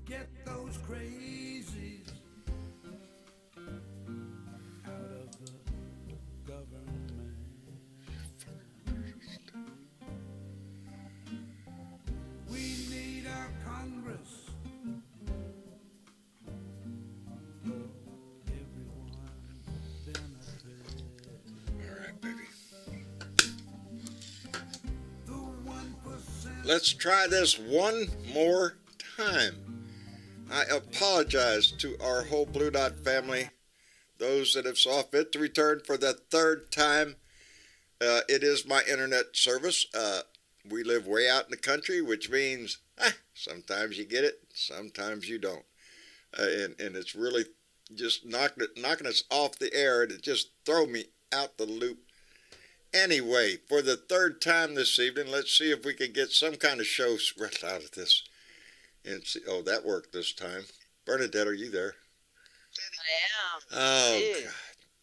Get those crazies out of the government. We need our Congress for everyone's benefit. All right, baby. The 1%. Let's try this one more time. I apologize to our whole Blue Dot family, those that have saw fit to return for the third time. It is my internet service. We live way out in the country, which means sometimes you get it, sometimes you don't. And it's really just knocking us off the air, and it just throw me out the loop. Anyway, for the third time this evening, let's see if we can get some kind of show right out of this. And see, oh, that worked this time. Bernadette, are you there? I am. Oh, Dude,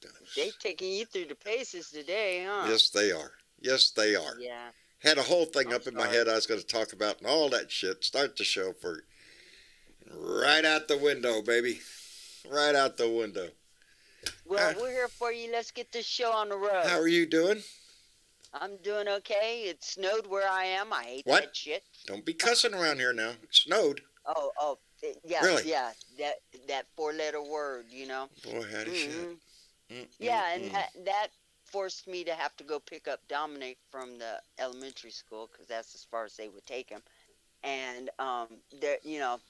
God. they taking you through the paces today, huh? Yes, they are. Yes, they are. Yeah. Had a whole thing I'm up in my sorry. head I was going to talk about and all that shit. Start the show for right out the window, baby. Right out the window. Well, we're here for you. Let's get this show on the road. How are you doing? I'm doing okay. It snowed where I am. I hate What? that shit. Don't be cussing around here now. It snowed. Yeah, Really? yeah. That four-letter word, you know. Boy, howdy shit. Yeah, and that forced me to have to go pick up Dominic from the elementary school because that's as far as they would take him. And there, you know,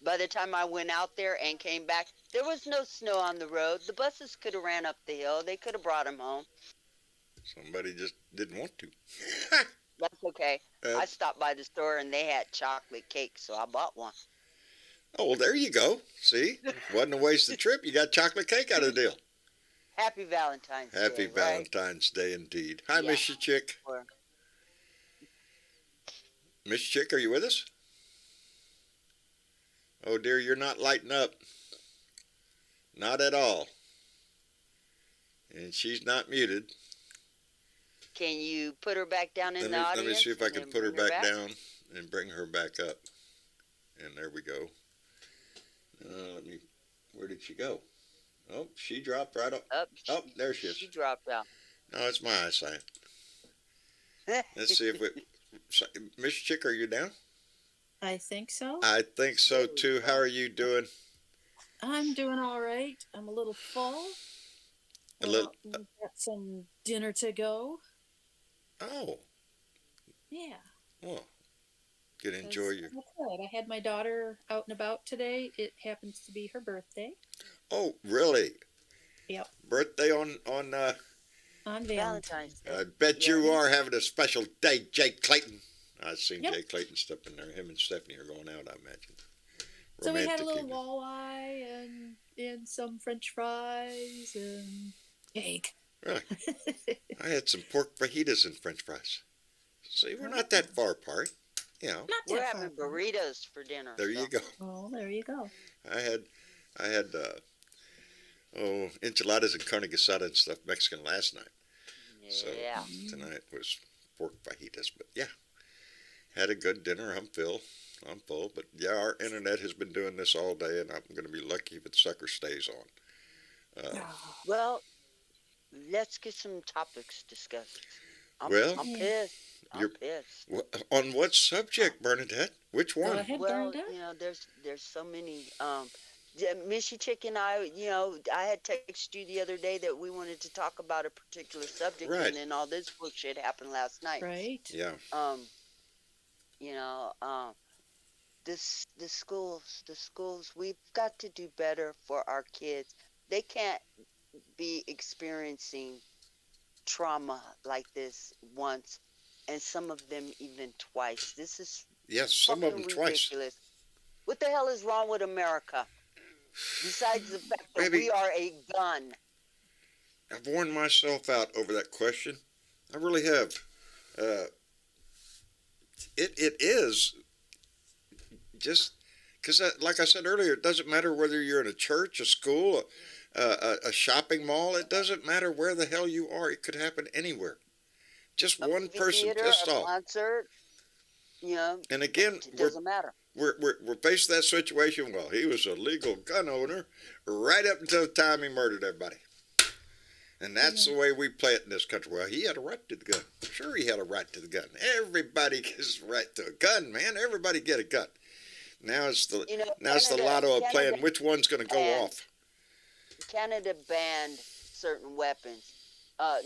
by the time I went out there and came back, there was no snow on the road. The buses could have ran up the hill. They could have brought him home. Somebody just didn't want to. That's okay. I stopped by the store and they had chocolate cake, so I bought one. Oh, well, there you go. See? Wasn't a wasted trip. You got chocolate cake out of the deal. Happy Valentine's Day. Happy right? Valentine's Day indeed. Hi, Yeah. Miss Chick. Miss Chick, are you with us? Oh, dear, you're not lighting up. Not at all. And she's not muted. Can you put her back down in the Let audience? me see if I and can then put her bring back down and bring her back up. And there we go. Where did she go? Oh, she dropped right off. Oh, there she is. She dropped out. No, it's my eyesight. Let's see if we... Miss Chick, are you down? I think so. I think so, too. How are you doing? I'm doing all right. I'm a little full. We've got some dinner to go. Oh. Yeah. Well, you can enjoy your... I had my daughter out and about today. It happens to be her birthday. Oh, really? Yep. Birthday on Valentine's Day. I bet you are having a special day, Jake Clayton. I've seen Jay Clayton step in there. Him and Stephanie are going out, I imagine. So we had a little evening. walleye and some French fries and cake. Really? I had some pork fajitas and French fries. See, we're not that far apart. You know. We're having burritos for dinner. There you go. Oh, there you go. I had enchiladas and carne asada and stuff Mexican last night. Yeah. So tonight was pork fajitas, but yeah. Had a good dinner. I'm full. But yeah, our internet has been doing this all day, and I'm going to be lucky if the sucker stays on. Well, let's get some topics discussed. I'm pissed. I'm pissed. On what subject, Bernadette? Which one? Go ahead, Well, Bernadette. you know, there's so many. Missy Chick and I, you know, I had texted you the other day that we wanted to talk about a particular subject, Right. and then all this bullshit happened last night. Right. Yeah. You know, the schools, we've got to do better for our kids. They can't be experiencing trauma like this once, and some of them even twice. This is Some of them ridiculous. twice. What the hell is wrong with America? Besides the fact that we are a gun. I've worn myself out over that question. I really have. It is just because, like I said earlier, it doesn't matter whether you're in a church, a school, a shopping mall. It doesn't matter where the hell you are. It could happen anywhere. Just one person Theater, pissed a off. concert. You know, And again, it doesn't matter. we're faced with that situation. Well, he was a legal gun owner right up until the time he murdered everybody. And that's the way we play it in this country. Well, he had a right to the gun. Sure, he had a right to the gun. Everybody gets a right to a gun, man. Everybody get a gun. Now it's the lotto of playing which one's going to go off. Canada banned certain weapons.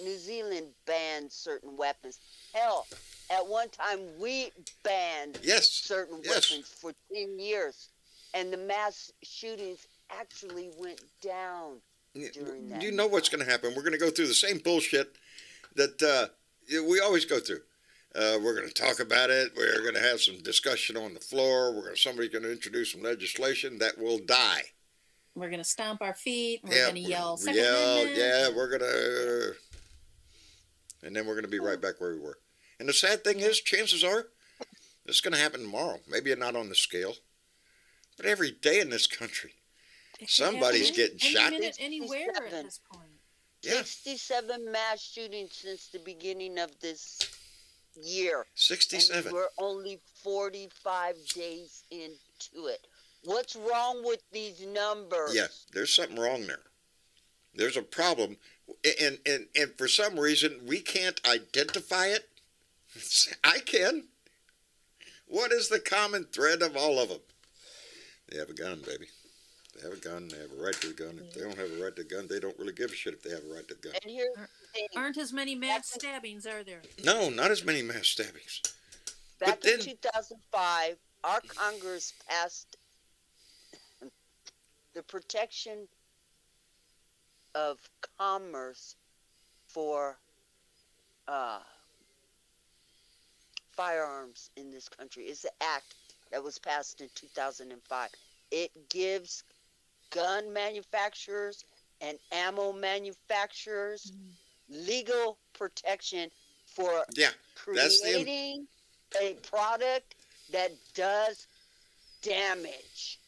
New Zealand banned certain weapons. Hell, at one time we banned certain weapons for 10 years, and the mass shootings actually went down during that. You know what's going to happen. We're going to go through the same bullshit that we always go through. We're going to talk about it. We're going to have some discussion on the floor. Somebody's going to introduce some legislation that will die. We're going to stomp our feet. We're going to yell, Second Amendment. Amendment. Yeah, we're going to... And then we're going to be right back where we were. And the sad thing is, chances are, it's going to happen tomorrow. Maybe not on the scale, but every day in this country, somebody's getting shot. Any minute, anywhere at this point. Yeah. 67 mass shootings since the beginning of this year. 67. And we're only 45 days into it. What's wrong with these numbers? Yeah, there's something wrong there. There's a problem. And for some reason, we can't identify it. I can. What is the common thread of all of them? They have a gun, baby. They have a gun. They have a right to the gun. If they don't have a right to the gun, they don't really give a shit if they have a right to the gun. And here's the thing. Aren't as many mass stabbings, are there? No, not as many mass stabbings. Back in 2005, our Congress passed the Protection of Commerce for firearms in this country. It's the act that was passed in 2005. It gives gun manufacturers and ammo manufacturers legal protection for creating a product that does damage.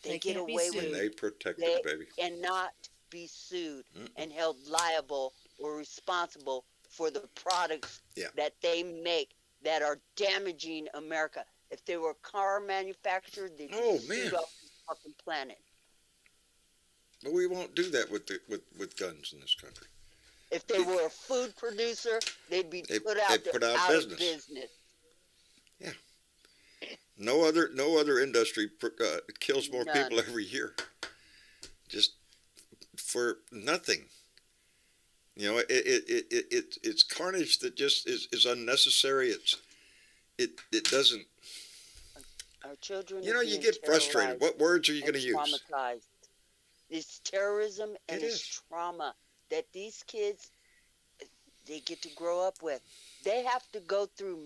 They get away with it. They protect it, baby. And not be sued and held liable or responsible for the products that they make that are damaging America. If they were a car manufacturer, they'd be sued off the fucking planet. But we won't do that with guns in this country. If they were a food producer, they'd be put out of business. Yeah. No other industry kills more people every year. Just for nothing. You know, it's carnage that just is unnecessary. It doesn't. Our children. You know, you get frustrated. What words are you going to use? Traumatized. It's terrorism and it's trauma that these kids they get to grow up with. They have to go through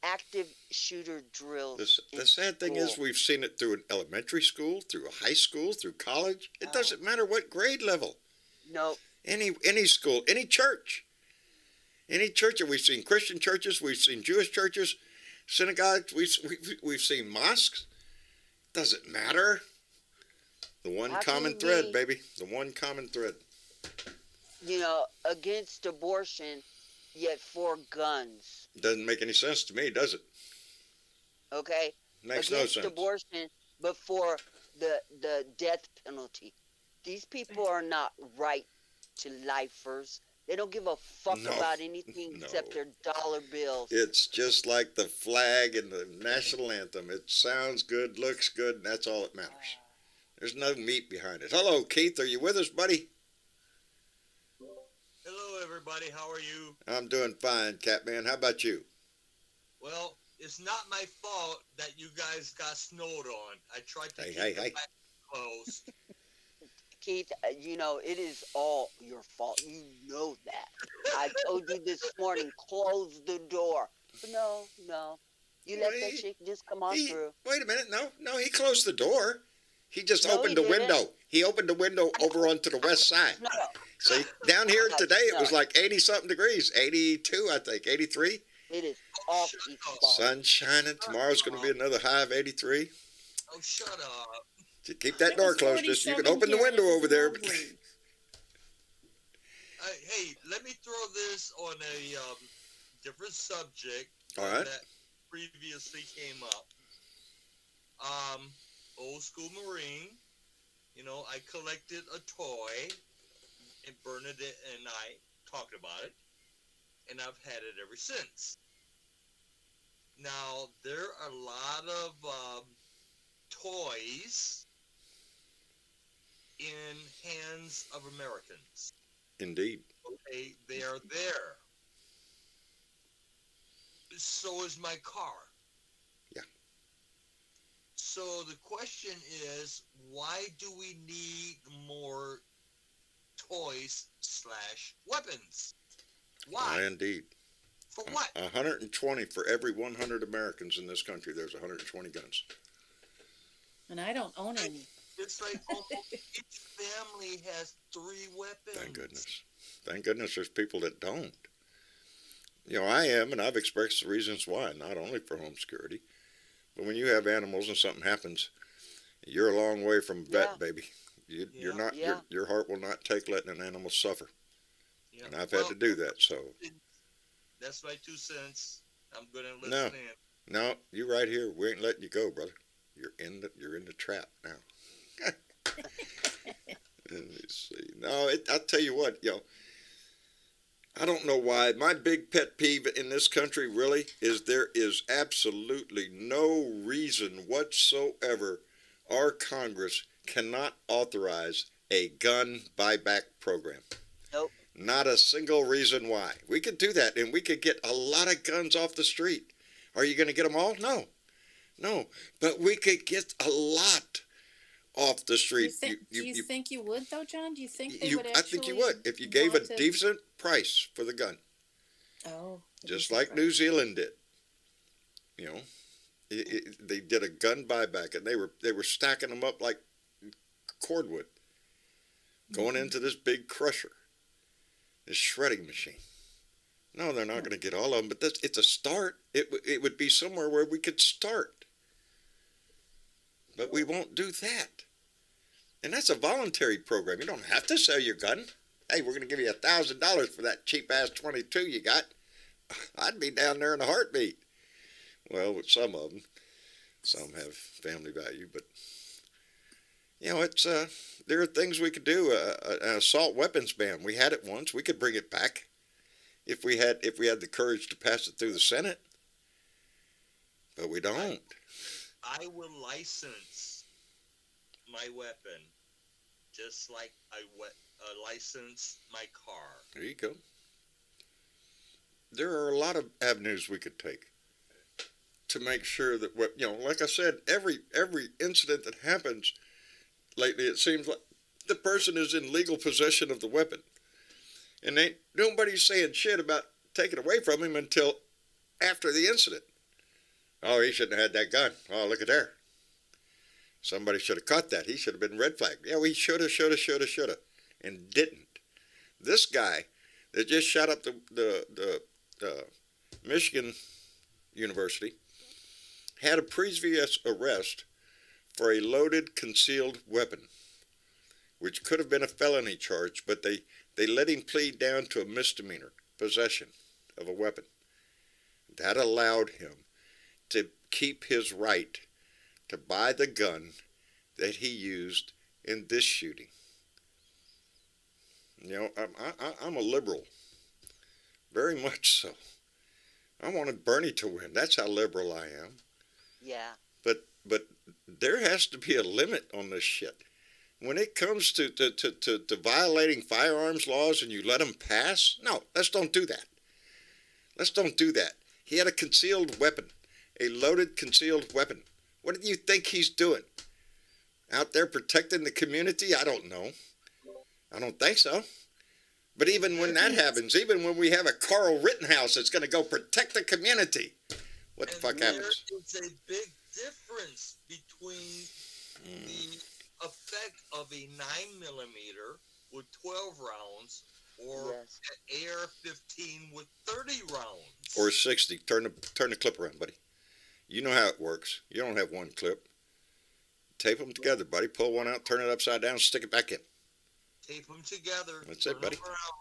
active shooter drills. The sad thing is we've seen it through an elementary school, through a high school, through college. It doesn't matter what grade level. No. Any school, any church. Any church. We've seen Christian churches, we've seen Jewish churches, synagogues, we've seen mosques. Doesn't matter. The one common thread, baby. The one common thread. You know, against abortion, yet for guns. Doesn't make any sense to me, does it? Okay? Makes no sense. Against abortion, but for the death penalty. These people are not right to lifers. They don't give a fuck about anything except their dollar bills. It's just like the flag and the national anthem. It sounds good, looks good, and that's all that matters. There's no meat behind it. Hello, Keith. Are you with us, buddy? Hello, everybody. How are you? I'm doing fine, Catman. How about you? Well, it's not my fault that you guys got snowed on. I tried to keep the back closed. Keith, you know, it is all your fault. You know that. I told you this morning, close the door. But no. You let that chick just come on through. Wait a minute. No, he closed the door. He just opened the window. He opened the window over onto the west side. No. See, down here today it was like 80-something degrees. 82, I think. 83. It is all Keith's fault. Sun shining. Tomorrow's going to be another high of 83. Oh, shut up. Keep that door closed. Just you can open the window over there. Hey, let me throw this on a different subject. All right. That previously came up. Old school Marine. You know, I collected a toy, and Bernadette and I talked about it, and I've had it ever since. Now, there are a lot of toys in hands of Americans. Indeed. Okay, they are there. So is my car. Yeah. So the question is, why do we need more toys / weapons? Why? Indeed. For what? 120 for every 100 Americans in this country. There's 120 guns. And I don't own any. It's like almost each family has 3 weapons. Thank goodness. Thank goodness there's people that don't. You know, I am, and I've expressed the reasons why, not only for home security, but when you have animals and something happens, you're a long way from vet, Yeah. baby. You're Yeah. not. Yeah. Your heart will not take letting an animal suffer, Yeah. and I've had to do that. So That's my 2 cents. I'm gonna listen No. in. no, you right here. We ain't letting you go, brother. You're in the trap now. Let me see. No, I'll tell you what, I don't know why. My big pet peeve in this country really is there is absolutely no reason whatsoever our Congress cannot authorize a gun buyback program. Nope. Not a single reason why. We could do that, and we could get a lot of guns off the street. Are you going to get them all? No. But we could get a lot off the street. Do you think you would, though, John? Do you think they would actually? I think you would if you gave a want to- decent price for the gun, Oh. a just decent like price. New Zealand did. You know, they did a gun buyback, and they were stacking them up like cordwood, going into this big crusher, this shredding machine. No, they're not going to get all of them, but it's a start. It would be somewhere where we could start, but we won't do that. And that's a voluntary program. You don't have to sell your gun. Hey, we're going to give you $1,000 for that cheap-ass 22 you got. I'd be down there in a heartbeat. Well, with some of them. Some have family value, but, it's there are things we could do. An assault weapons ban. We had it once. We could bring it back if we had the courage to pass it through the Senate. But we don't. I will license my weapon just like I license my car. There you go. There are a lot of avenues we could take to make sure that, like I said, every incident that happens lately, it seems like the person is in legal possession of the weapon. And nobody's saying shit about taking it away from him until after the incident. Oh, he shouldn't have had that gun. Oh, look at there. Somebody should have caught that. He should have been red flagged. Yeah, we should have, and didn't. This guy that just shot up the Michigan University had a previous arrest for a loaded concealed weapon, which could have been a felony charge, but they let him plead down to a misdemeanor, possession of a weapon. That allowed him to keep his right to buy the gun that he used in this shooting. I'm a liberal, very much so. I wanted Bernie to win. That's how liberal I am. Yeah. But there has to be a limit on this shit. When it comes to violating firearms laws and you let them pass, no, let's don't do that. Let's don't do that. He had a concealed weapon, a loaded concealed weapon. What do you think he's doing? Out there protecting the community? I don't know. I don't think so. But even when that happens, even when we have a Carl Rittenhouse that's going to go protect the community, what the fuck happens? There is a big difference between the effect of a 9mm with 12 rounds or Yes. an AR-15 with 30 rounds. Or 60. Turn the clip around, buddy. You know how it works. You don't have one clip. Tape them together, buddy. Pull one out, turn it upside down, stick it back in. Tape them together. That's it, turn buddy. them around.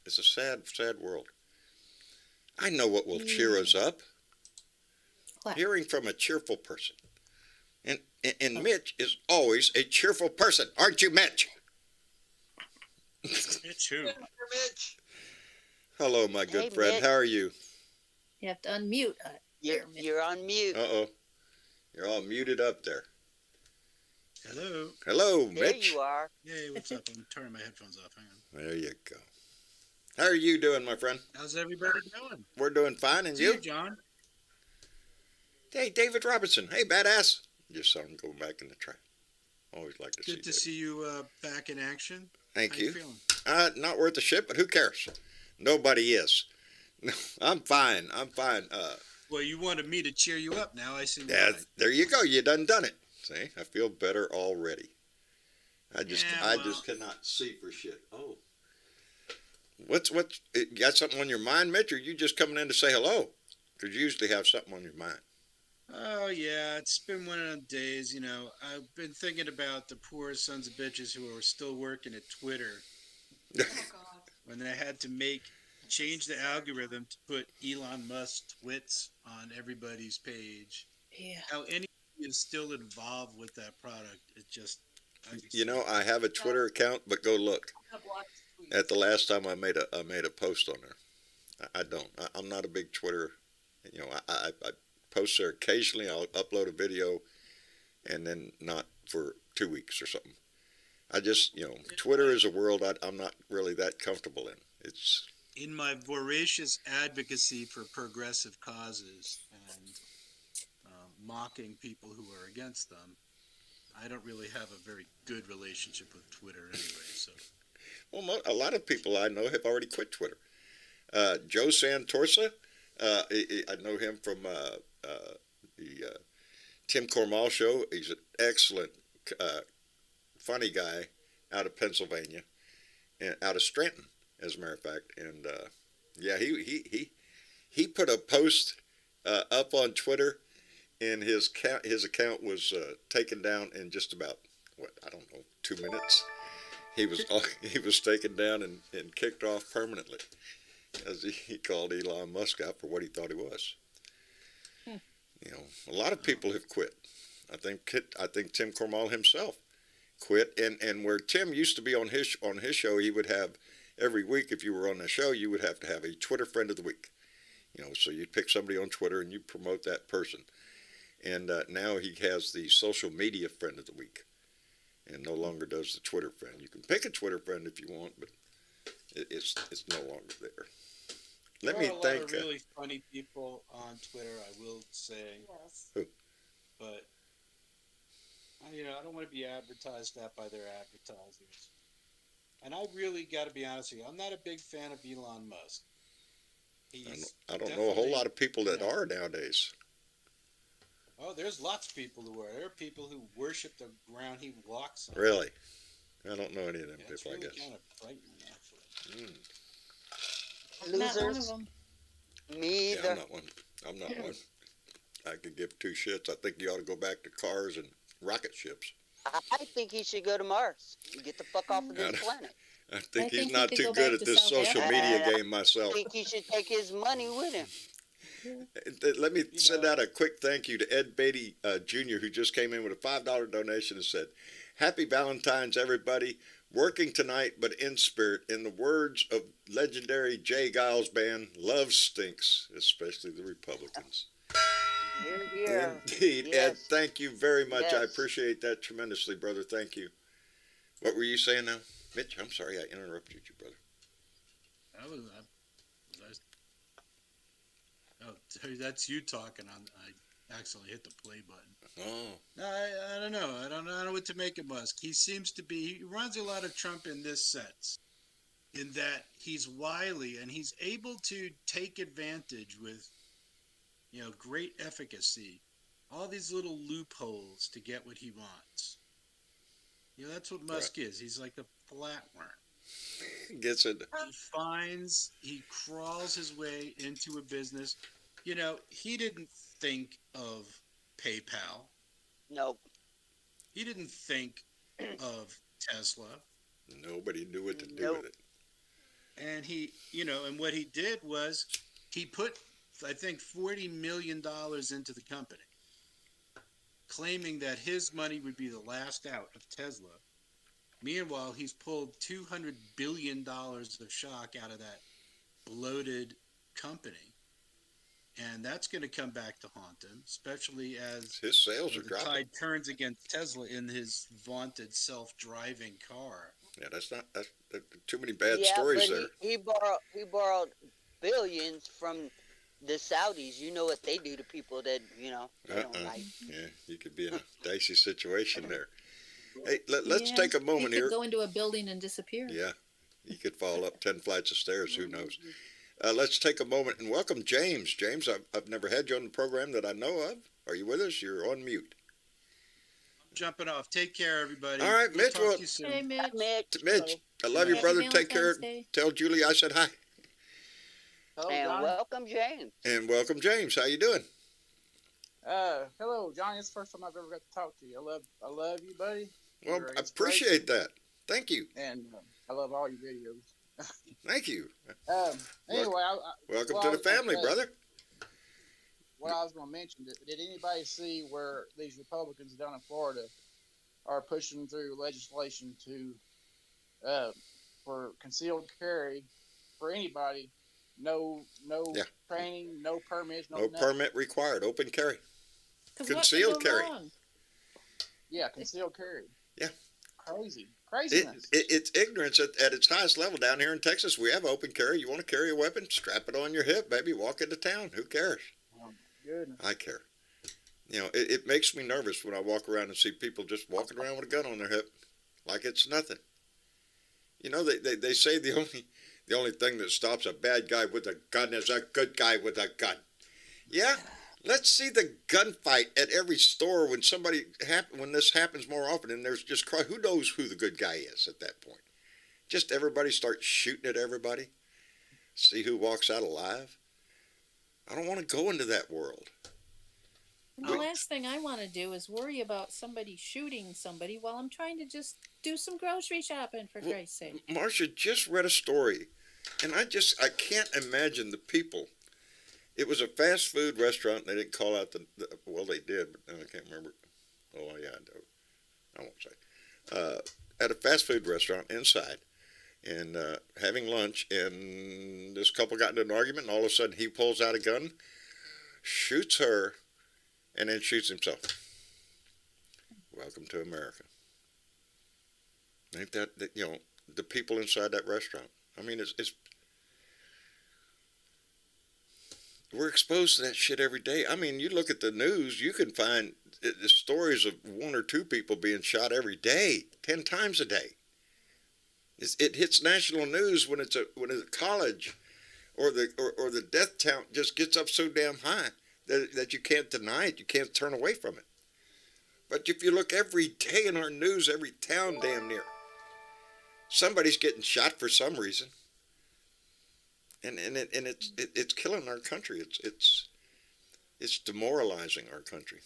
It's a sad, sad world. I know what will cheer us up. What? Hearing from a cheerful person. And Mitch is always a cheerful person. Aren't you, Mitch? Mitch who? Mitch. Hello, my good Hey, friend. Mitch. How are you? You have to unmute. You're on mute. Uh-oh. You're all muted up there. Hello. Hello, There Mitch. you are. Hey, what's up? I'm turning my headphones off. Hang on. There you go. How are you doing, my friend? How's everybody doing? We're doing fine, and See you? John? Hey, David Robinson. Hey, badass. Just saw him go back in the trash. Always like to see Good to David. see you back in action. Thank How you. feeling? Not worth a shit, but who cares? Nobody is. No, I'm fine. I'm fine. Well, you wanted me to cheer you up. Now I see Yeah, why. there you go. You done it. See, I feel better already. I just cannot see for shit. Oh, what's you got something on your mind, Mitch? Or you just coming in to say hello? Because you usually have something on your mind. Oh, yeah. It's been one of them days, you know. I've been thinking about the poor sons of bitches who are still working at Twitter when they had to change the algorithm to put Elon Musk tweets on everybody's page. Yeah. How anybody is still involved with that product, it just... You know, I have a Twitter account, but go look. At the last time I made a post on there. I don't. I'm not a big Twitter. You know, I post there occasionally. I'll upload a video, and then not for 2 weeks or something. I just, you know, Twitter is a world I'm not really that comfortable in. It's in my voracious advocacy for progressive causes and mocking people who are against them, I don't really have a very good relationship with Twitter anyway. So, well, a lot of people I know have already quit Twitter. Joe Santorsa, I know him from the Tim Cormall show. He's an excellent, funny guy out of Pennsylvania, and out of Scranton, as a matter of fact. And yeah, he put a post up on Twitter, and his account was taken down in just about 2 minutes. He was taken down and kicked off permanently, as he called Elon Musk out for what he thought he was. You know, a lot of people have quit. I think Tim Cormall himself quit, and where Tim used to be on his show, he would have every week, if you were on the show, you would have to have a Twitter friend of the week. You know, so you'd pick somebody on Twitter and you promote that person. And now he has the social media friend of the week, and no longer does the Twitter friend. You can pick a Twitter friend if you want, but it's no longer there. Let me there are a thank. lot of really funny people on Twitter, I will say. Yes. Who? But you know, I don't want to be advertised at by their advertisers. And I really got to be honest with you, I'm not a big fan of Elon Musk. I don't know a whole lot of people that are nowadays. Oh, there's lots of people who are. There are people who worship the ground he walks on. Really, I don't know any of them Yeah, it's people. really I guess. kind of frightening, actually. Not one of Losers. them. Me Yeah, either. I'm not one. I could give two shits. I think you ought to go back to cars and rocket ships. I think he should go to Mars and get the fuck off of this planet. I think I he's think not he could too go good back at to this South social Africa. media game I myself. think he should take his money with him. Let me send out a quick thank you to Ed Beatty Jr., who just came in with a $5 donation and said, "Happy Valentine's, everybody. Working tonight, but in spirit. In the words of legendary Jay Giles band, love stinks, especially the Republicans." Here, here. Indeed. Ed, Yes. thank you very much. I Yes. appreciate that tremendously, brother. Thank you. What were you saying now? Mitch, I'm sorry I interrupted you, brother. That's you talking. I accidentally hit the play button. Oh. No, I don't know. I don't know what to make of Musk. He runs a lot of Trump in this sense, in that he's wily and he's able to take advantage with, you know, great efficacy, all these little loopholes to get what he wants. You know, that's what Musk is. He's like a flatworm. Gets it. He crawls his way into a business. You know, he didn't think of PayPal. Nope. He didn't think of Tesla. Nobody knew what to do Nope. with it. And he, you know, and what he did was He put, I think, $40 million into the company, claiming that his money would be the last out of Tesla. Meanwhile, he's pulled $200 billion of shock out of that bloated company. And that's going to come back to haunt him, especially as His sales are the dropping. tide turns against Tesla in his vaunted self-driving car. Yeah, that's too many bad Yeah, stories but there. he borrowed billions from the Saudis. You know what they do to people that they don't like. Yeah, you could be in a dicey situation there. Hey, let's Yeah, take a he moment could here. go into a building and disappear. Yeah, you could fall up 10 flights of stairs. Who knows? Let's take a moment and welcome James. James, I've never had you on the program that I know of. Are you with us? You're on mute. I'm jumping off. Take care, everybody. All right, Mitch. Talk Well, to you soon. Hey, Mitch. Mitch, I love you, Happy brother. Take care. Valentine's Day. Tell Julie I said hi. Hello, And John. welcome, James. And welcome, James. How you doing? Hello, Johnny. It's the first time I've ever got to talk to you. I love you, buddy. Well, You're an I appreciate inspiration, that. Thank you. and I love all your videos. Thank you. Anyway, Welcome well, to I the was gonna family, say- brother. what I was going to mention, did anybody see where these Republicans down in Florida are pushing through legislation to for concealed carry for anybody? No Yeah. training, no permits, No nothing. permit required. Open carry. 'Cause what could Concealed go carry. wrong? Yeah, concealed carry. Yeah. Craziness. It's ignorance at its highest level down here in Texas. We have open carry. You want to carry a weapon? Strap it on your hip, baby. Walk into town. Who cares? Oh, my goodness. I care. You know, it makes me nervous when I walk around and see people just walking around with a gun on their hip like it's nothing. You know, they say the only thing that stops a bad guy with a gun is a good guy with a gun. Yeah, let's see the gunfight at every store when when this happens more often, and there's just who knows who the good guy is at that point. Just everybody starts shooting at everybody. See who walks out alive. I don't want to go into that world. And the last thing I want to do is worry about somebody shooting somebody while I'm trying to just do some grocery shopping, for Christ's sake. Marcia just read a story, and I can't imagine the people. It was a fast food restaurant. They didn't call out well, they did, but I can't remember. Oh, yeah, I won't say. At a fast food restaurant inside, and having lunch, and this couple got into an argument, and all of a sudden he pulls out a gun, shoots her, and then shoots himself. Welcome to America. Ain't that the people inside that restaurant? I mean, it's we're exposed to that shit every day. I mean, you look at the news, you can find the stories of one or two people being shot every day, 10 times a day. It hits national news when it's a college, or the death count just gets up so damn high that you can't deny it, you can't turn away from it. But if you look every day in our news, every town damn near, somebody's getting shot for some reason, and it's killing our country. It's demoralizing our country.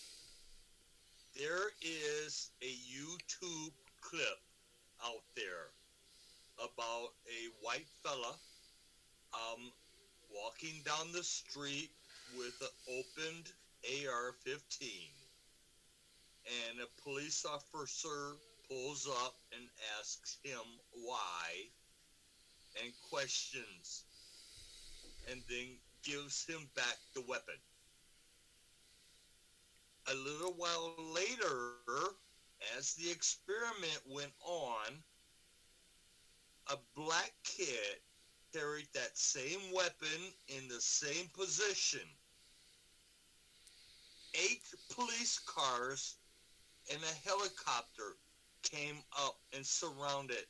There is a YouTube clip out there about a white fella walking down the street with an opened AR-15, and a police officer pulls up and asks him why, and questions, and then gives him back the weapon. A little while later, as the experiment went on, a black kid carried that same weapon in the same position. 8 police cars and a helicopter came up and surrounded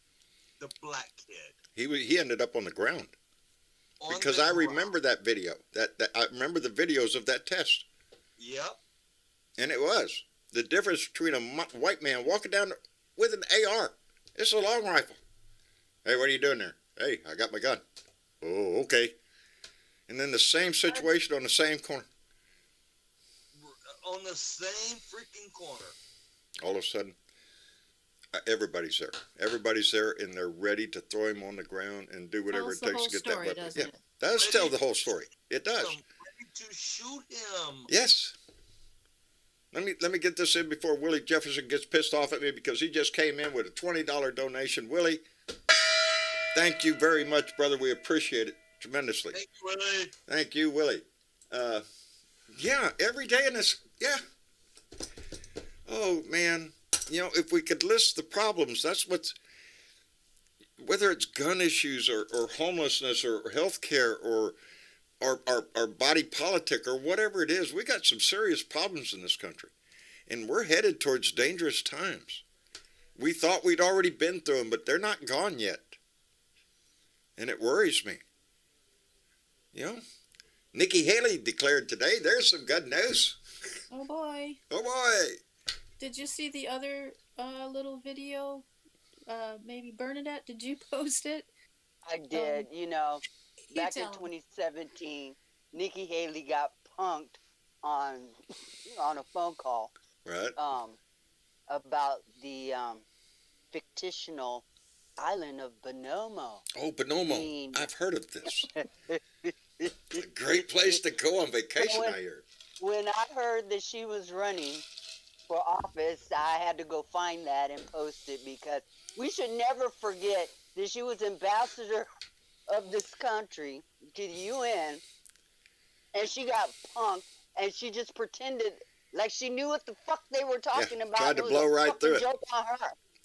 the black kid. He ended up on the ground. Because I remember that video. That I remember the videos of that test. Yep. And it was the difference between a white man walking down with an AR. It's a long rifle. Hey, what are you doing there? Hey, I got my gun. Oh, okay. And then the same situation on the same corner. On the same freaking corner. All of a sudden, everybody's there. Everybody's there, and they're ready to throw him on the ground and do whatever Tells it the takes whole to get story, that weapon. doesn't Yeah, it? does tell the whole story. It does. Ready to shoot him. Yes. Let me get this in before Willie Jefferson gets pissed off at me because he just came in with a $20 donation. Willie, thank you very much, brother. We appreciate it tremendously. Thank you, Willie. Thank you, Willie. Yeah, every day in this, yeah. Oh, man. You know, if we could list the problems, that's what's, whether it's gun issues or homelessness or health care or our body politic or whatever it is, we got some serious problems in this country. And we're headed towards dangerous times. We thought we'd already been through them, but they're not gone yet. And it worries me. You know, Nikki Haley declared today, there's some good news. Oh boy. Oh boy. Did you see the other little video? Maybe Bernadette, did you post it? I did. You know, back in tell 'em. 2017, Nikki Haley got punked on a phone call Right. about the fictional island of Bonomo. Oh, Bonomo. mean- I've heard of this. A great place to go on vacation, I hear. When I heard that she was running for office, I had to go find that and post it because we should never forget that she was ambassador of this country to the UN, and she got punked, and she just pretended like she knew what the fuck they were talking about. tried to It was blow a right fucking through it. joke on her.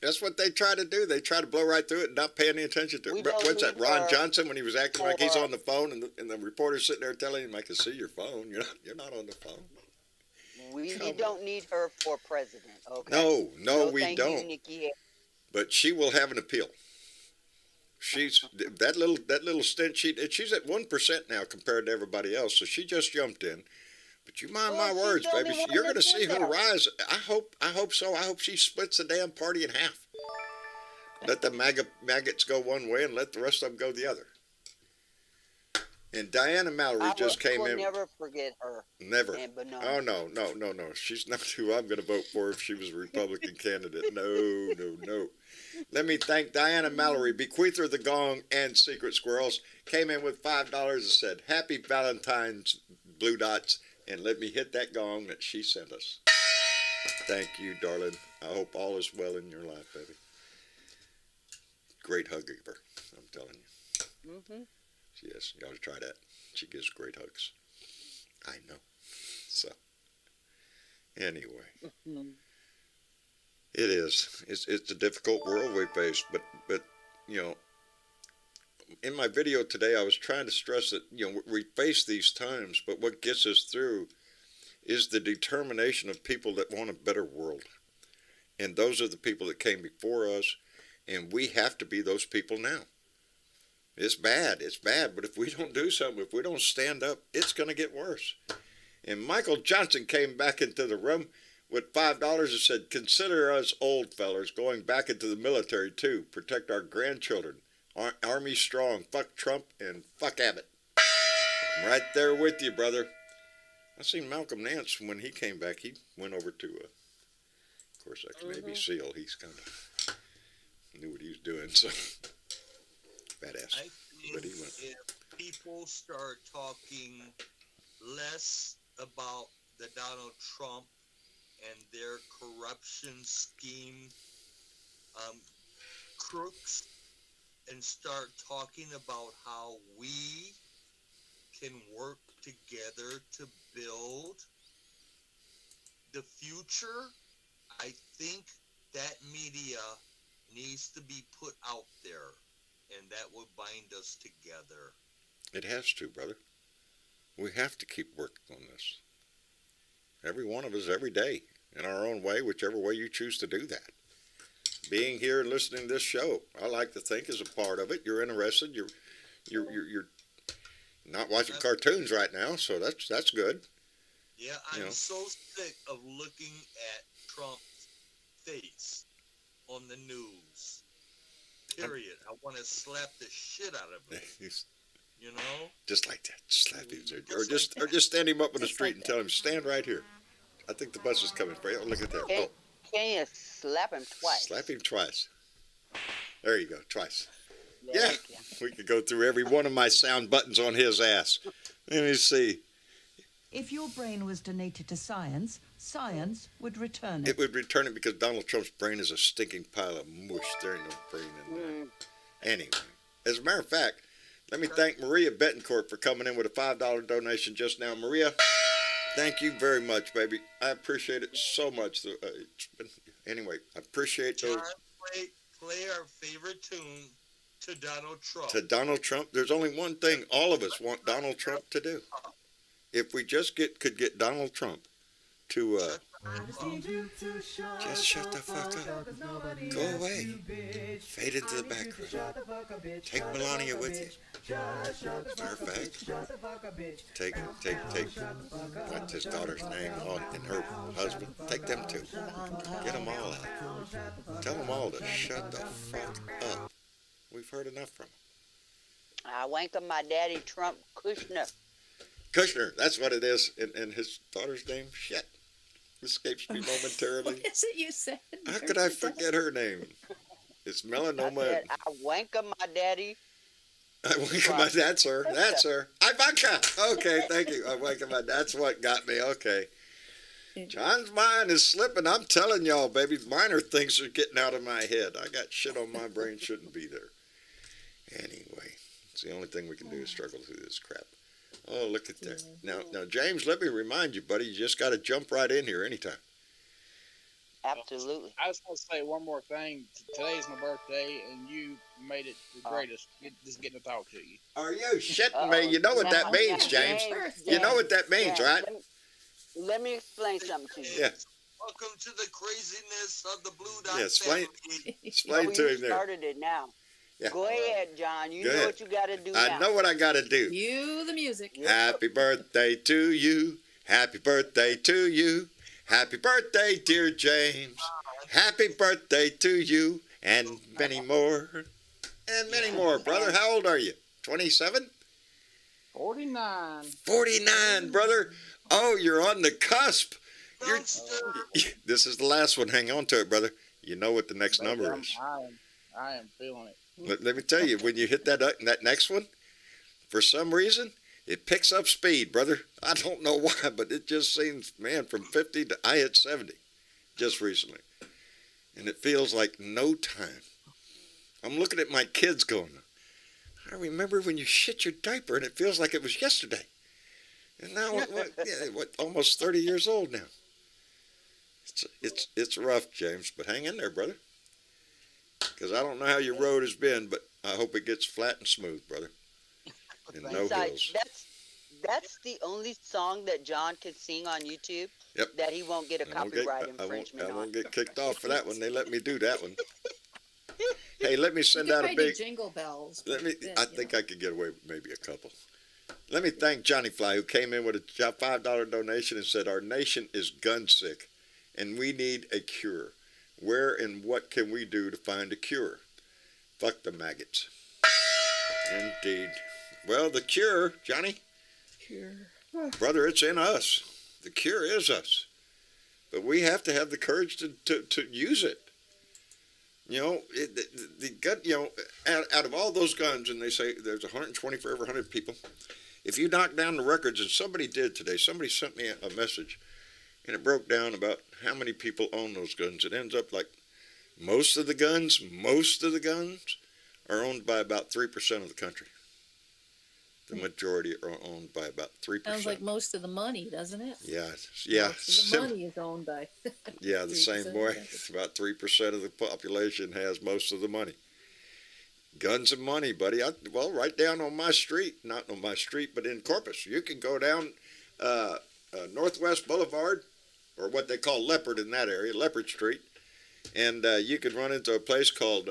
That's what they try to do. They try to blow right through it and not pay any attention to We it. don't What's that, need Ron her Johnson, when he was acting like he's for- on the phone and the reporter's sitting there telling him, I can see your phone. You're not on the phone. We Come on. don't need her for president. Okay. No, we thank don't. You, Nikki Haley. But she will have an appeal. She's that little stint. She's at 1% now compared to everybody else. So she just jumped in. But you mind Well, my she's words, the only baby. one You're going to that's see in her there. rise. I hope so. I hope she splits the damn party in half. Let the maggots go one way and let the rest of them go the other. And Diana Mallory just came will in. never forget her. Never. And Bonomo. Oh, no. She's not who I'm going to vote for if she was a Republican candidate. No. Let me thank Diana Mallory, bequeather the gong and Secret Squirrels. Came in with $5 and said, Happy Valentine's, Blue Dots, and let me hit that gong that she sent us. Thank you, darling. I hope all is well in your life, baby. Great hug giver, I'm telling you. Mm-hmm. Yes, you ought to try that. She gives great hugs. I know. So, anyway, it is. It's a difficult world we face, but you know, in my video today, I was trying to stress that we face these times, but what gets us through is the determination of people that want a better world, and those are the people that came before us, and we have to be those people now. It's bad, but if we don't do something, if we don't stand up, it's going to get worse. And Michael Johnson came back into the room with $5 and said, consider us old fellers going back into the military too. Protect our grandchildren. Army strong. Fuck Trump and fuck Abbott. I'm right there with you, brother. I seen Malcolm Nance when he came back. He went over to, of course, ex-Navy SEAL. He's kind of knew what he was doing, so... Badass. I think But he went. if people start talking less about the Donald Trump and their corruption scheme crooks and start talking about how we can work together to build the future, I think that media needs to be put out there. And that will bind us together. It has to, brother. We have to keep working on this. Every one of us, every day, in our own way, whichever way you choose to do that. Being here and listening to this show, I like to think is a part of it. You're interested. You're not watching cartoons right now, so that's good. Yeah, I'm so sick of looking at Trump's face on the news. Period. I want to slap the shit out of him. You know? Just like that. Slap him. Or just stand him up in the street and tell him, stand right here. I think the bus is coming for you. Oh, look at that. Can you slap him twice? Slap him twice. There you go. Twice. Yeah, Heck yeah. we could go through every one of my sound buttons on his ass. Let me see. If your brain was donated to science, science would return It would return it because Donald Trump's brain is a stinking pile of mush. There ain't no brain in there. Mm. Anyway, as a matter of fact, let me thank Maria Betancourt for coming in with a $5 donation just now. Maria, thank you very much, baby. I appreciate it so much. Anyway, I appreciate those. John, play our favorite tune to Donald Trump. To Donald Trump, there's only one thing all of us want Donald Trump to do. If we just could get Donald Trump to just shut the fuck up, go away, fade into the background, take Melania with you. As a matter of fact, take what's his daughter's name and her husband, take them too, get them all out, tell them all to shut the fuck up. We've heard enough from them. I wank on my daddy Trump Kushner. Kushner, that's what it is, and his daughter's name, shit, escapes me momentarily. What is it you said? How could I forget her name? It's I melanoma. said, I wank on my daddy. I wink at my, that's her, that's her. Ivanka! Okay, thank you. I wink at my, that's what got me, okay. John's mind is slipping, I'm telling y'all, baby, minor things are getting out of my head. I got shit on my brain, shouldn't be there. Anyway, it's the only thing we can do is struggle through this crap. Oh, look at that. Now, James, let me remind you, buddy, you just got to jump right in here anytime. Absolutely. I just want to say one more thing. Today's my birthday, and you made it the greatest. Just getting to talk to you. Are you shitting me? You know what that means, James. You know what that means, right? Let me explain something to you. Yeah. Welcome to the craziness of the Blue Dot Yeah, explain Oh, to you him there. started it now. Yeah. Go ahead, John. You Go know ahead. what you got to do now. I know what I got to do. Cue the music. Happy birthday to you. Happy birthday to you. Happy birthday, dear James. Happy birthday to you. And many more. And many more, brother. How old are you? 27? 49. 49, brother. Oh, you're on the cusp. You're, this is the last one. Hang on to it, brother. You know what the next number is. I am feeling it. Let me tell you, when you hit that next one, for some reason, it picks up speed, brother. I don't know why, but it just seems, man, from 50 to I hit 70 just recently. And it feels like no time. I'm looking at my kids going, I remember when you shit your diaper and it feels like it was yesterday. And now, what, almost 30 years old now. It's rough, James, but hang in there, brother. Because I don't know how your road has been, but I hope it gets flat and smooth, brother. And no hills. That's the only song that John can sing on YouTube that he won't get a copyright infringement on. I won't get kicked off for that one. They let me do that one. Hey, let me send out a big jingle bells. I think I could get away with maybe a couple. Let me thank Johnny Fly, who came in with a $5 donation and said, our nation is gun sick, and we need a cure. Where and what can we do to find a cure? Fuck the maggots. Indeed. Well, the cure, Johnny? Cure. Brother, it's in us. The cure is us. But we have to have the courage to use it. You know, the gun, you know, out of all those guns, and they say there's 120 for every 100 people, if you knock down the records, and somebody did today, somebody sent me a message, and it broke down about how many people own those guns. It ends up like most of the guns are owned by about 3% of the country. The majority are owned by about 3%. Sounds like most of the money, doesn't it? Yeah. Most of the money is owned by. Yeah, the same way. About 3% of the population has most of the money. Guns and money, buddy. Well, right down on my street, not on my street, but in Corpus. You can go down Northwest Boulevard, or what they call Leopard in that area, Leopard Street, and you could run into a place called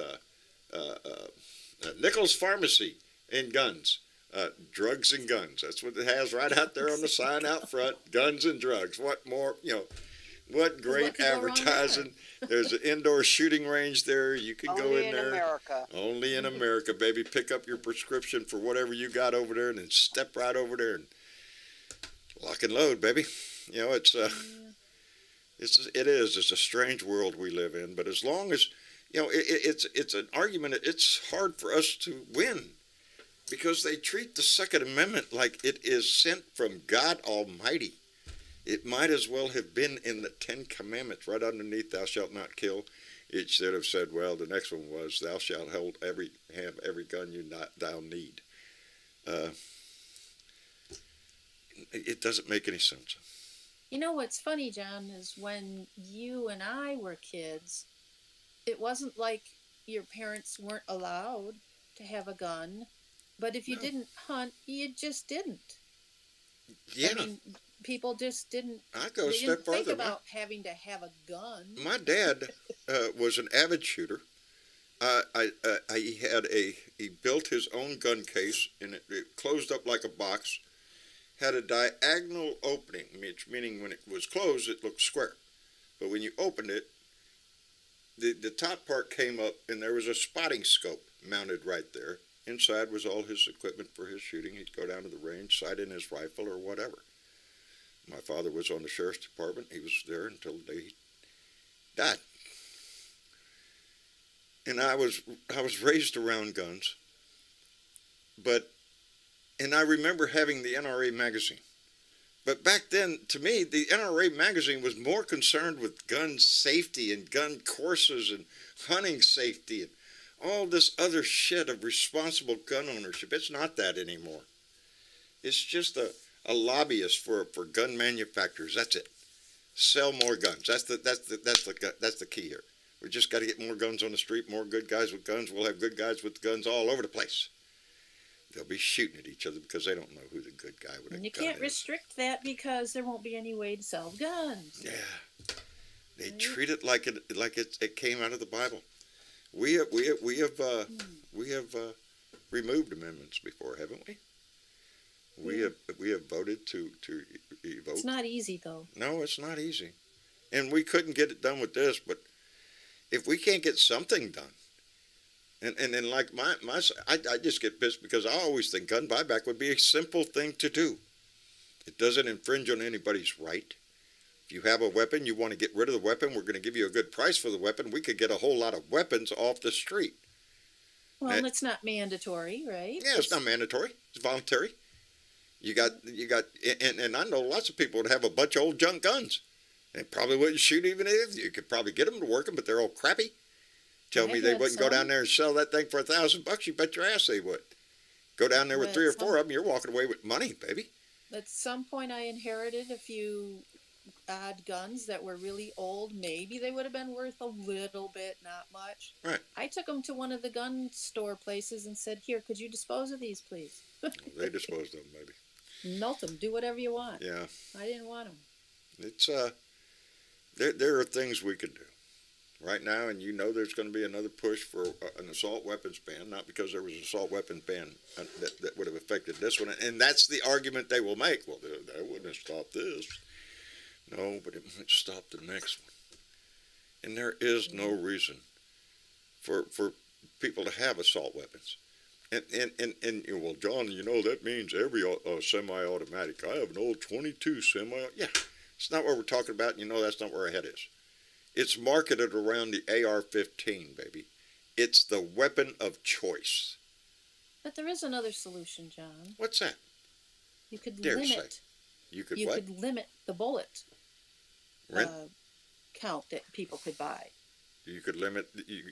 Nichols Pharmacy in guns. Drugs and guns. That's what it has right out there on the sign out front. Guns and drugs. What more, you know, what great advertising. There's an indoor shooting range there. You can go in there. America. Only in America, baby. Pick up your prescription for whatever you got over there and then step right over there and lock and load, baby. You know, it's a strange world we live in, but as long as It's an argument. It's hard for us to win because they treat the Second Amendment like it is sent from God Almighty. It might as well have been in the Ten Commandments, right underneath "Thou shalt not kill." It should have said, well, the next one was, "Thou shalt have every gun thou need." It doesn't make any sense. You know what's funny, John, is when you and I were kids, it wasn't like your parents weren't allowed to have a gun, but if you No. didn't hunt, you just didn't. Yeah, I mean, people just didn't. I go a They step didn't think further. about having to have a gun. My dad was an avid shooter. He built his own gun case, and it closed up like a box. Had a diagonal opening, meaning when it was closed, it looked square. But when you opened it, the top part came up, and there was a spotting scope mounted right there. Inside was all his equipment for his shooting. He'd go down to the range, sight in his rifle or whatever. My father was on the sheriff's department. He was there until the day he died. And I was raised around guns, and I remember having the NRA magazine. But back then, to me, the NRA magazine was more concerned with gun safety and gun courses and hunting safety and all this other shit of responsible gun ownership. It's not that anymore. It's just a lobbyist for gun manufacturers. That's it. Sell more guns. That's the key here. We just got to get more guns on the street, more good guys with guns. We'll have good guys with guns all over the place. They'll be shooting at each other because they don't know who the good guy with a gun is. And you can't restrict that because there won't be any way to sell guns. Yeah, they treat it like it came out of the Bible. We have removed amendments before, haven't we? We have voted to evoke. It's not easy though. No, it's not easy, and we couldn't get it done with this. But if we can't get something done. And then like I just get pissed because I always think gun buyback would be a simple thing to do. It doesn't infringe on anybody's right. If you have a weapon, you want to get rid of the weapon, we're going to give you a good price for the weapon. We could get a whole lot of weapons off the street. Well, it's not mandatory, right? Yeah, it's not mandatory. It's voluntary. You got, and I know lots of people would have a bunch of old junk guns. They probably wouldn't shoot even if you could probably get them to work them, but they're all crappy. Tell me they wouldn't go down there and sell that thing for $1,000. You bet your ass they would. Go down there with 3 or 4 of them. You're walking away with money, baby. At some point, I inherited a few odd guns that were really old. Maybe they would have been worth a little bit, not much. Right. I took them to one of the gun store places and said, "Here, could you dispose of these, please?" They disposed of them, maybe. Melt them. Do whatever you want. Yeah. I didn't want them. It's there are things we could do right now, and there's going to be another push for an assault weapons ban, not because there was an assault weapons ban that would have affected this one, and that's the argument they will make. Well, that wouldn't have stopped this. No, but it might stop the next one. And there is no reason for people to have assault weapons. And well, John, that means every semi-automatic. I have an old 22 semi. Yeah, it's not what we're talking about. That's not where our head is. It's marketed around the AR-15, baby. It's the weapon of choice. But there is another solution, John. What's that? You could Dare limit. say. You could You what? could limit the bullet Rent? count that people could buy. You could limit.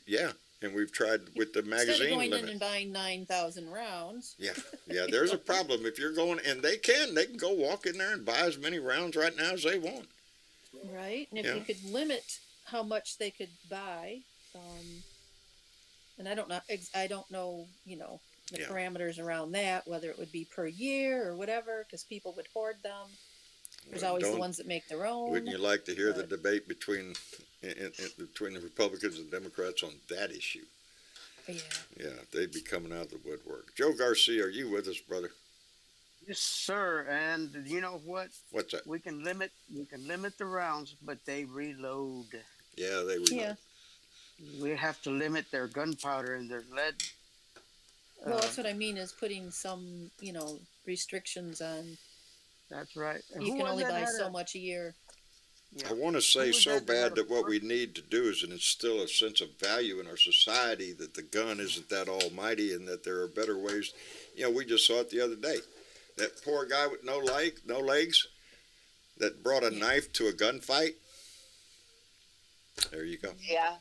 Yeah, and we've tried with the magazine Instead of going limit. in and buying 9,000 rounds. Yeah. There's a problem if you're going, and they can go walk in there and buy as many rounds right now as they want. Right, and if you could limit how much they could buy, and I don't know, the parameters around that, whether it would be per year or whatever, because people would hoard them. There's always the ones that make their own. Wouldn't you like to hear the debate between the Republicans and Democrats on that issue? Yeah. Yeah, they'd be coming out of the woodwork. Joe Garcia, are you with us, brother? Yes, sir. And you know what? What's that? We can limit the rounds, but they reload. Yeah, they reload. Yeah. We have to limit their gunpowder and their lead. Well, that's what I mean is putting some, restrictions on. That's right. And You who can was only that buy had so much a year. Yeah. I want to say was so that that had bad a that what fork? we need to do is instill a sense of value in our society, that the gun isn't that almighty and that there are better ways. We just saw it the other day. That poor guy with no legs, that brought a knife to a gunfight. There you go. Yeah.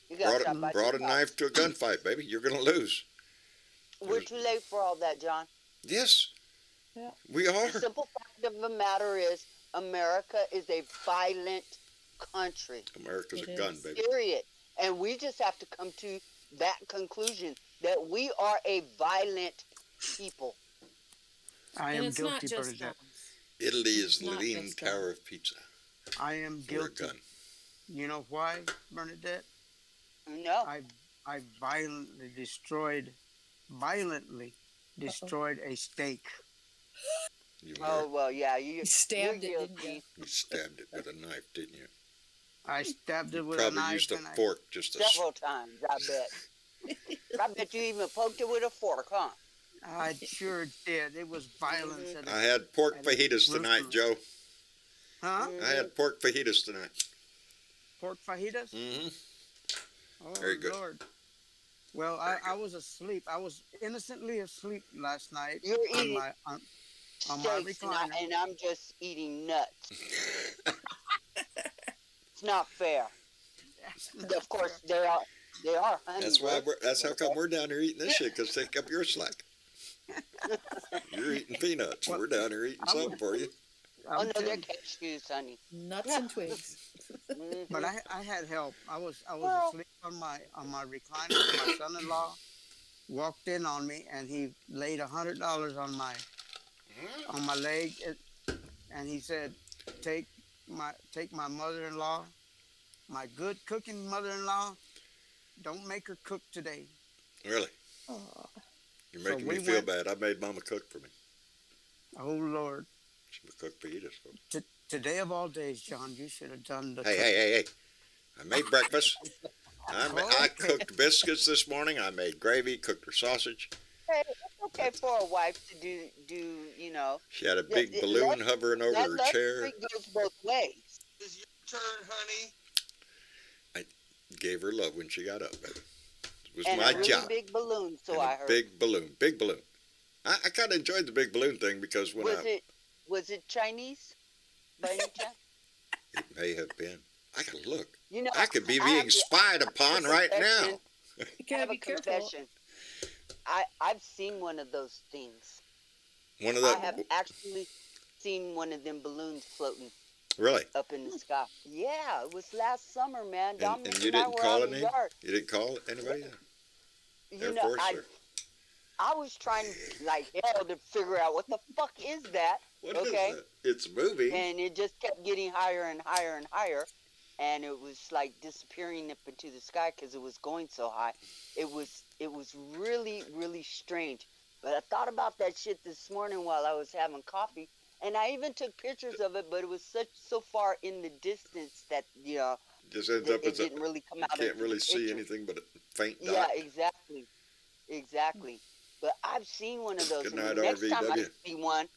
You got shot by Brought a two knife to a gunfight, baby. You're going to lose. cops. We're too late for all that, John. Yes, Yeah. we are. The simple fact of the matter is, America is a violent country. America's It a gun, is. baby. Period. And we just have to come to that conclusion that we are a violent people. I And am it's not guilty, just Bernadette. guns. Italy is the Not leaning just tower of pizza I am for a guilty. gun. You know why, Bernadette? No. I violently destroyed a steak. You, Oh well, yeah. You stabbed it, you're didn't guilty. you stabbed it with a knife, didn't you? I stabbed it You with a probably knife. used a and fork just to. Several times, I bet. I bet you even poked it with a fork, huh? I sure did. It was violence. Mhm. At I had pork And it's fajitas tonight, Joe. Huh? I had pork fajitas tonight. Pork fajitas? Mm-hmm. Oh, Very good. Lord. Well, I was asleep. I was innocently asleep last night You're on eating my on my steaks, and, recliner. and I'm just eating nuts. It's not fair. Of course, they are. They are, honey. That's why. but- That's how come we're down here eating this shit, because take up your slack. You're eating peanuts. Well, We're down here eating I'm- something for you. Oh I'm no, they're telling- cashews, honey. Nuts and twigs. Mhm. but I had help. I was Well- asleep on my recliner. My son-in-law walked in on me, and he laid $100 on my leg, and he said, "Take my mother-in-law, my good cooking mother-in-law. Don't make her cook today." Really? Aw. You're So making we me feel went- bad. I made Mama cook for me. Oh Lord! She cooked fajitas for me. Today of all days, John, you should have done the. Hey! I made breakfast. I Okay. cooked biscuits this morning. I made gravy, cooked her sausage. Hey, it's okay for a wife to do. She had a Yeah, big it- balloon let- hovering over That her love chair. streak goes both ways. It's your turn, honey. Gave her love when she got up, baby. It was And my a really job. big balloon, so And I a heard. big balloon. I kind of enjoyed the big balloon thing because when Was it Chinese? By any chance? it may have been. I gotta look. You know, I could be I being have to- spied upon right now. confession. You I gotta have be a careful. confession. I've seen one of those things. One of I the have actually seen one of them balloons floating really. up in the sky. Yeah, it was last summer, man. And Dominic you and I didn't were call out in any? the yard. You didn't call anybody? You Air know, Force I or I was trying like hell to figure out what the fuck is that, what is okay. that? It's a movie. and it just kept getting higher and higher and higher, and it was like disappearing up into the sky because it was going so high. It was really really strange. But I thought about that shit this morning while I was having coffee, and I even took pictures of it. But it was so far in the distance that Just ends it, up it as a. didn't really come You out. can't of the really see picture. anything but a faint Yeah, dot. exactly. But I've seen one of those. Good and night, the next time I RVW. see one,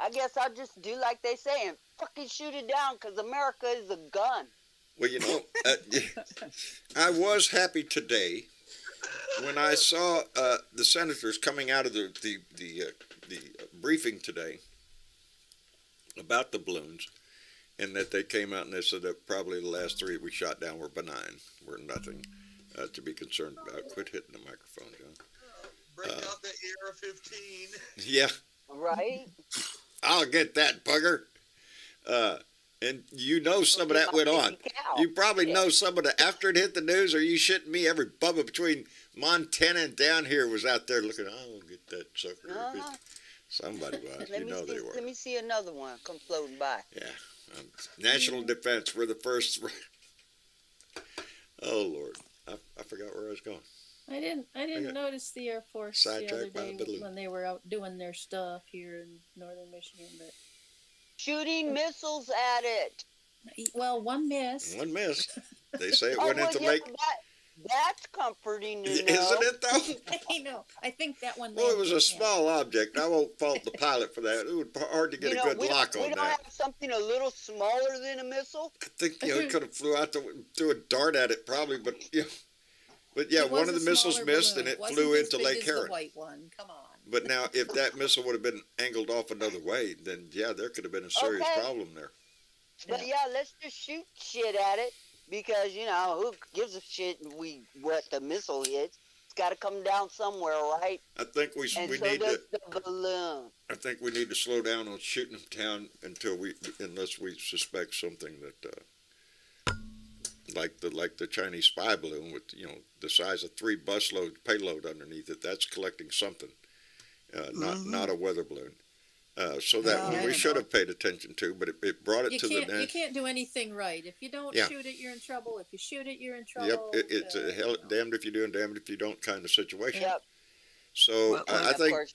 I guess I'll just do like they say and fucking shoot it down because America is a gun. Well, I was happy today when I saw the senators coming out of the briefing today about the balloons, and that they came out and they said that probably the last three we shot down were benign, were nothing to be concerned about. Quit hitting the microphone, John. Break out the AR-15. Yeah, Right? I'll get that, bugger. And some of that went on. You probably know some of the, after it hit the news, are you shitting me? Every bubba between Montana and down here was out there looking, I'll get that sucker. Uh-huh. Somebody was. Let You me know see. they were. Let me see another one come floating by. Yeah. National defense, we're the first. Oh, Lord. I forgot where I was going. I didn't notice the Air Force the other Sidetracked by a day balloon. when they were out doing their stuff here in northern Michigan. But Shooting missiles at it. well, one missed. One miss. They say it Oh, went well, into yeah, Lake. That's comforting to know. Isn't it though? I know. I think that one. Well, it was landed, a small object. I won't fault the pilot for that. It would be hard to get a good lock we on don't that. have something a little smaller than a missile. I think he could have flew out threw a dart at it probably, but yeah, It was one of a the missiles smaller missed balloon. and it wasn't flew as into big Lake as Huron. The white one. Come on. But now, if that missile would have been angled off another way, then yeah, there could have been a serious Okay. problem there. But yeah, let's just shoot shit at it because who gives a shit what the missile hits? It's got to come down somewhere, right? I think we And need so to. does the balloon. I think we need to slow down on shooting them down unless we suspect something that, like the Chinese spy balloon with the size of 3 busload payload underneath it. That's collecting something, not a weather balloon. So that No, we should have paid attention to, but it brought it to the You can't do anything right. If you don't shoot it, you're in trouble. If you shoot it, you're in trouble. Yep, it's a hell damned if you do and damned if you don't kind of situation. Yep. So And I of think course,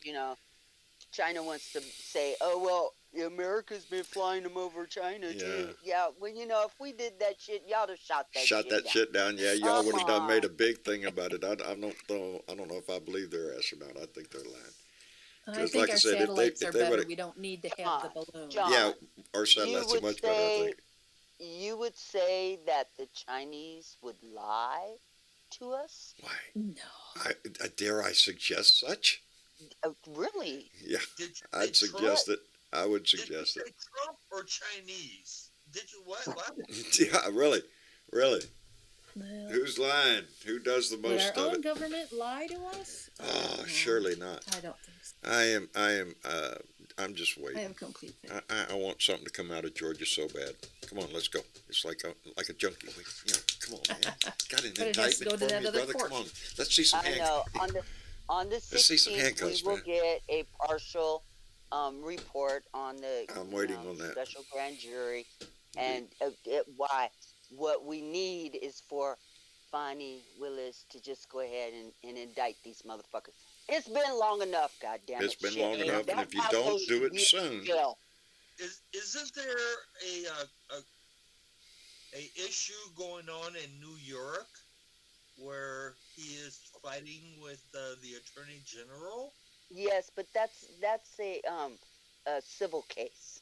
China wants to say, "Oh well, America's been flying them over China too." Yeah. Well, if we did that shit, y'all have shot that shit down. Yeah, y'all would have Come made on. a big thing about it. I don't know if I believe their ass or not. I think they're lying. I 'Cause think like I our said, if satellites they are better. would've- We don't need to have the balloon. John, Yeah, our satellites are much better. I think. You would say that the Chinese would lie to us? Why? No. Dare I suggest such? Really? Yeah, Did you say I'd suggest Trump? it. I would Did you suggest say it. Trump or Chinese? Did you what? Yeah, really. Well, Who's lying? Who does the would most our of own it? government lie to us? Oh, surely not. I don't think so. I'm just I waiting. have complete faith. I want something to come out of Georgia so bad. Come on, let's go. It's like a junkie. Come on, man. Got an But it has to indictment go to for that me, other brother. court. Come on. Let's see some I know. handcuffs. On the Let's see some 16th, handcuffs, we will man. get a partial report on the I'm waiting on that. special grand jury. And why? What we need is for Fani Willis to just go ahead and indict these motherfuckers. It's been long enough, goddammit. It's been Shit. long enough, and That's if you how don't those do it be in soon, jail. Isn't there a issue going on in New York where he is fighting with the Attorney General? Yes, but that's a civil case.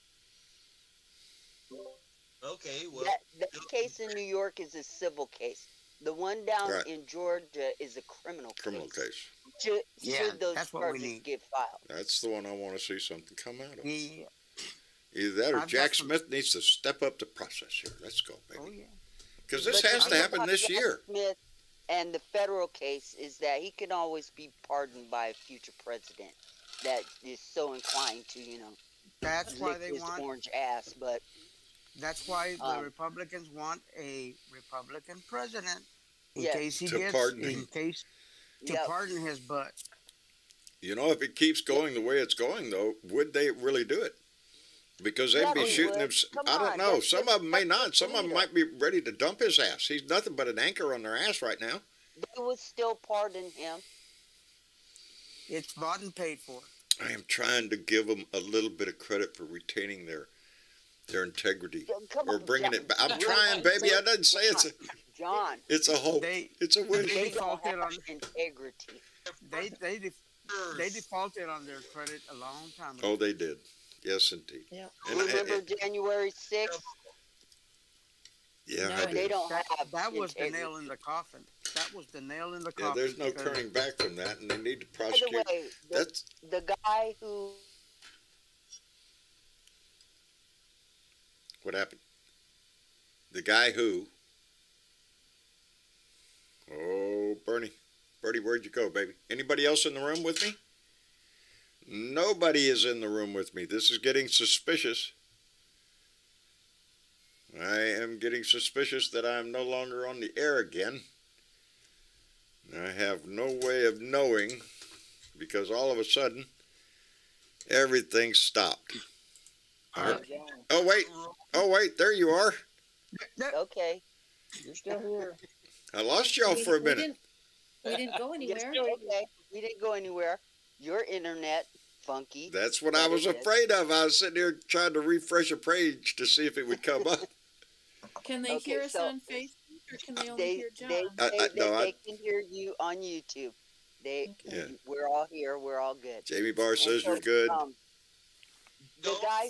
Okay, well, That case in New York is a civil case. The one down Right. in Georgia is a criminal case. Should Yeah, those that's what we charges need. get filed? That's the one I want to see something come out of. He, Either that or I've got Jack some- Smith needs to step up the process here. Let's go, oh baby. yeah. Because this But has the to thing happen about this Jack year. Smith and the federal case is that he can always be pardoned by a future president that is so inclined to, That's why lick they his want. orange ass. But That's why the Um, Republicans want a Republican president in Yeah. case he To gets pardon in him. case to Yep. pardon his butt. If it keeps going the way it's going, though, would they really do it? Because they'd Yeah, be they shooting would. him. Come I don't on, know. that's Some just- of them may that's not. just Some of them leader. might be ready to dump his ass. He's nothing but an anchor on their ass right now. they would still pardon him. It's bought and paid for. I am trying to give them a little bit of credit for retaining their integrity Come or on, bringing John. it back. I'm John, trying, baby. I didn't say John. it's a hope. They It's a win. They They don't defaulted have on integrity. they defaulted on their credit a long time ago. Oh, they did. Yes, indeed. Yeah. And Remember January 6th? Yeah, No, I They did. don't have That was the integrity. nail in the coffin. That was the nail in the Yeah, coffin. there's no because turning back from that, and they need to By the prosecute. way, That's the guy who what happened. The guy who. Oh, Bernie, where'd you go, baby? Anybody else in the room with me? Nobody is in the room with me. This is getting suspicious. I am getting suspicious that I am no longer on the air again. I have no way of knowing because all of a sudden everything stopped. Oh wait, there you are. okay. You're still here. I lost y'all for a minute. We didn't go You're anywhere. still okay. We didn't go anywhere. Your internet funky. That's what I was afraid of. I was sitting here trying to refresh a page to see if it would come up. Can they Okay, hear us so- on Facebook? or can they only hear John? They can hear you on YouTube. Okay. Yeah. We're all here. We're all good. Jamie Barr And says so, you're good. the Don't guy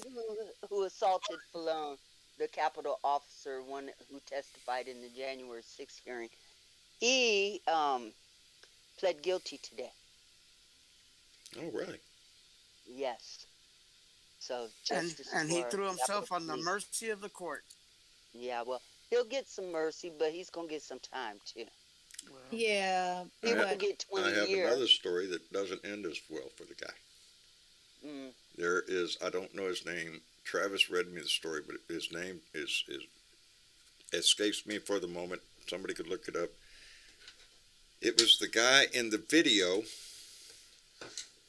who assaulted Falone, the Capitol officer, one who testified in the January 6th hearing, he pled guilty today. Oh, really? Yes. So And justice and he for threw himself Capitol on the Police. mercy of the court. Yeah, well, he'll get some mercy, but he's gonna get some time too. Well, Yeah, He I will ha- get I 20 have years. another story that doesn't end as well for the guy. Mm. There is, I don't know his name. Travis read me the story, but his name is escapes me for the moment. Somebody could look it up. It was the guy in the video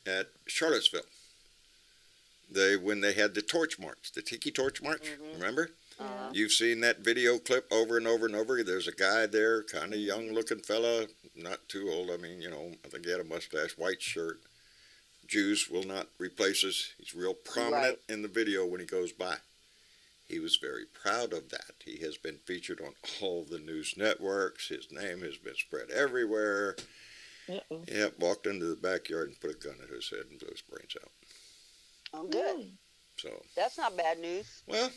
at Charlottesville. When they had the torch march, the tiki torch march, Mhm. remember? Uh-huh. You've seen that video clip over and over and over. There's a guy there, kind of young looking fella, not too old. I mean, I think he had a mustache, white shirt. Jews will not replace us. He's real prominent in the video when he goes by. He was very proud of that. He has been featured on all the news networks. His name has been spread everywhere. Uh-oh. Yep, walked into the backyard and put a gun at his head and blew his brains out. Oh, good. Really? So, That's not bad news. well,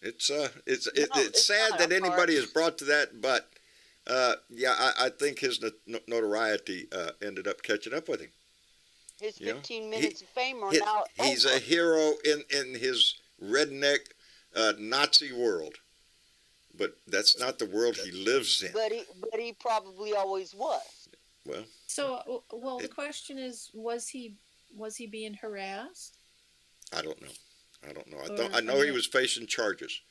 it's it's sad not. that I'm anybody sorry. is brought to that, but I think his notoriety ended up catching up with him. His You know, 15 minutes of fame are He- now he's over. a hero in his redneck Nazi world, but that's not the world he lives in. But he probably always was. Well, So, well, the It- question is, was he being harassed? I don't know. Or- I know I he mean- was facing charges,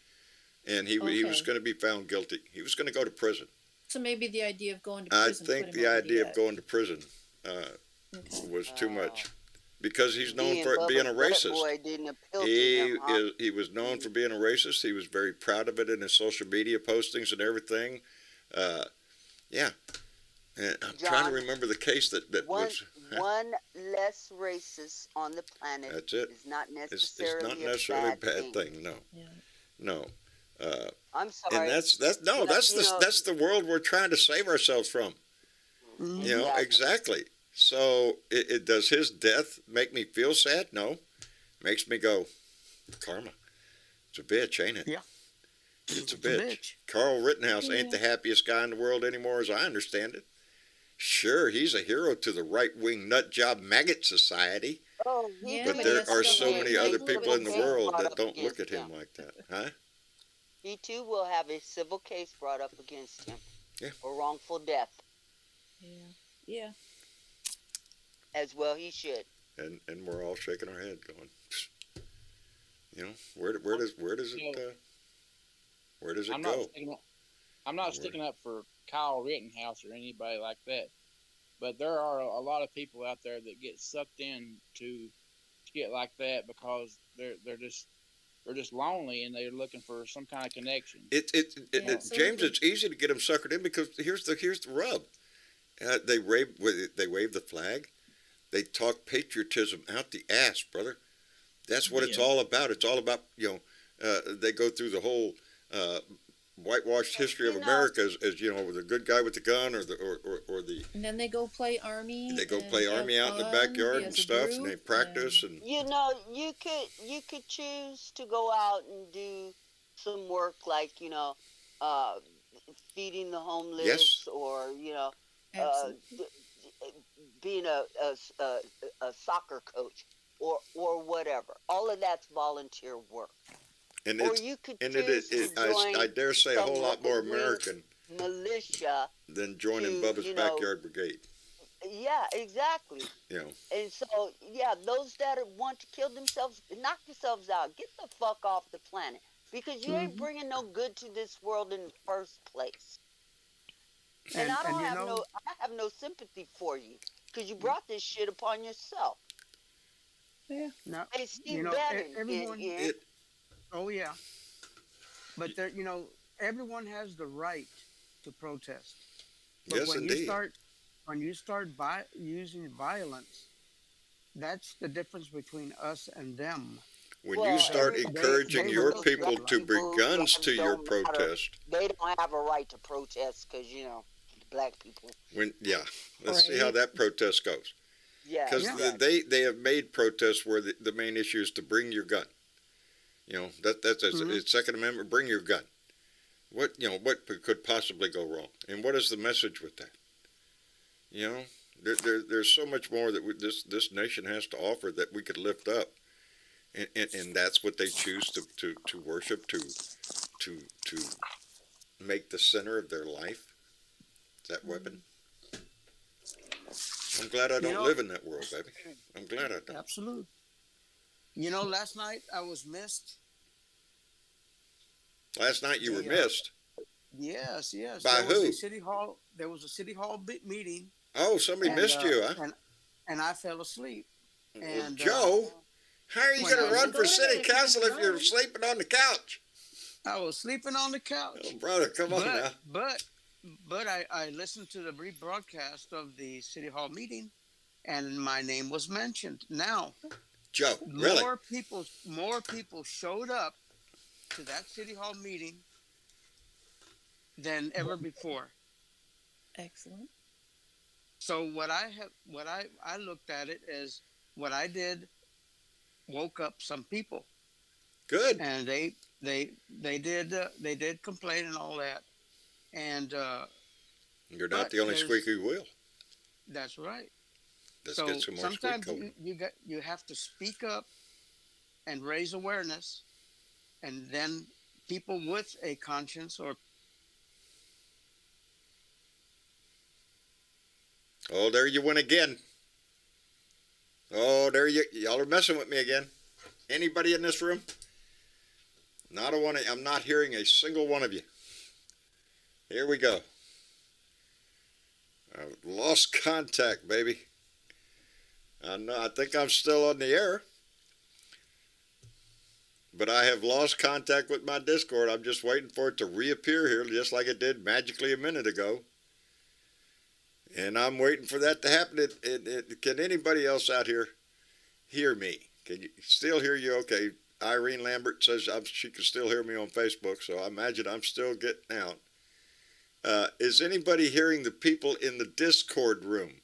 and he was Okay. going to be found guilty. He was going to go to prison. So maybe the idea of going to I prison. think put him the over idea of edge. going to prison Okay. was too much, Oh. because he's known Being for being a Bubba's racist. Boy didn't appeal to He him, huh? he was known for being a racist. He was very proud of it in his social media postings and everything. Yeah, and I'm trying to John, remember the case that One was. one less racist on the planet That's it. is not It's necessarily not necessarily a bad thing. No, Yeah. no. I'm sorry. And that's But, that's the world we're trying to save ourselves from. You know, exactly. So does his death make me feel sad? No. Makes me go, karma. It's a bitch, ain't it? Yeah. It's a bitch. bitch. Carl Rittenhouse ain't the happiest guy in the world anymore, as I understand it. Sure, he's a hero to the right-wing nutjob maggot society, Oh, he Yeah, but but there yes, are the so way many they other look people at in the him. world brought that up don't look at against him him. like that. Huh? He too will have a civil case brought up against him Yeah. for wrongful death, Yeah. Yeah. as well he should. And we're all shaking our head going, where does it I'm go? not sticking up. I'm not sticking up for Kyle Rittenhouse or anybody like that, but there are a lot of people out there that get sucked in to get like that because they're just lonely and they're looking for some kind of connection. James, absolutely. it's easy to get them suckered in because here's the rub. They wave the flag. They talk patriotism out the ass, brother. That's what it's all about. It's all about, they go through the whole whitewashed history of America as the good guy with the gun or the And then they go play army. they go and play have army out in the fun, backyard be and as a stuff, and they group, practice and You know, you could choose to go out and do some work like feeding the homeless, Yes. or Absolutely. being a soccer coach, or whatever. All of that's volunteer work. and Or it's you could and choose to join I dare say a whole some lot more right-wing American militia. than joining to, Bubba's Backyard Brigade. Yeah, exactly. And so, those that want to kill themselves, knock yourselves out. Get the fuck off the planet, because you ain't bringing no good to this world in the first place. And I don't have I have no sympathy for you, because you brought this shit upon yourself. Yeah. No, Hey, Steve know, Bannon, everyone. in Oh yeah, but there, everyone has the right to protest. But Yes, when indeed. you start using violence, that's the difference between us and them. When you Well, start encouraging they your will people slap to you. bring guns to your don't matter. protest, They don't have a right to protest because black people. let's see how Right. that protest goes. Yeah, Because exactly. they have made protests where the main issue is to bring your gun. That's it's Second Amendment. Bring your gun. What could possibly go wrong? And what is the message with that? There's so much more that this nation has to offer that we could lift up, and that's what they choose to worship, to make the center of their life. That weapon. I'm glad I don't live in that world, baby. I'm glad I don't. Absolutely. Last night I was missed. Last night you were The, missed. Yes. By There was who? a city hall. There was a city hall meeting, Oh, somebody and missed you, huh? and I fell asleep. Well, And Joe, how are you when going I to run woke for up- city If you council can if you're run. sleeping on the couch? I was sleeping on the couch. Oh, brother, come on now. But I listened to the rebroadcast of the city hall meeting, and my name was mentioned. Now, Joe, really? more people showed up to that city hall meeting than ever before. Excellent. So what I looked at it as what I did woke up some people, Good. and they did complain and all that, and You're not but the only there's- squeaky wheel. that's right. Let's So get some more squeak sometimes coating. you have to speak up and raise awareness, and then people with a conscience or Oh, there you went again. Oh, y'all are messing with me again. Anybody in this room? Not a one. I'm not hearing a single one of you. Here we go. I've lost contact, baby. I know. I think I'm still on the air, but I have lost contact with my Discord. I'm just waiting for it to reappear here, just like it did magically a minute ago. And I'm waiting for that to happen. Can anybody else out here hear me? Can you still hear you? Okay. Irene Lambert says she can still hear me on Facebook, so I imagine I'm still getting out. Is anybody hearing the people in the Discord room?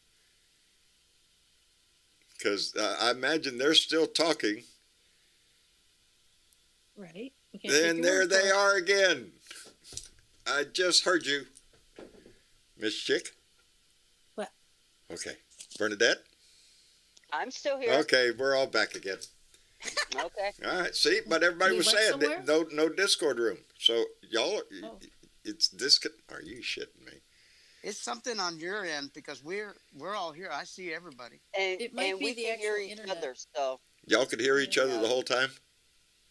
Because I imagine they're still talking. Right. We can't take Then your there word for they it. are again. I just heard you, Miss Chick. What? Okay. Bernadette? I'm still here. Okay, we're all back again. Okay. All right, see, but everybody We was went saying somewhere? that no Discord room. So y'all, Oh. it's this. Are you shitting me? it's something on your end because we're all here. I see everybody. And It might be we the can hear actual each internet. other. So Y'all could hear each other the whole time.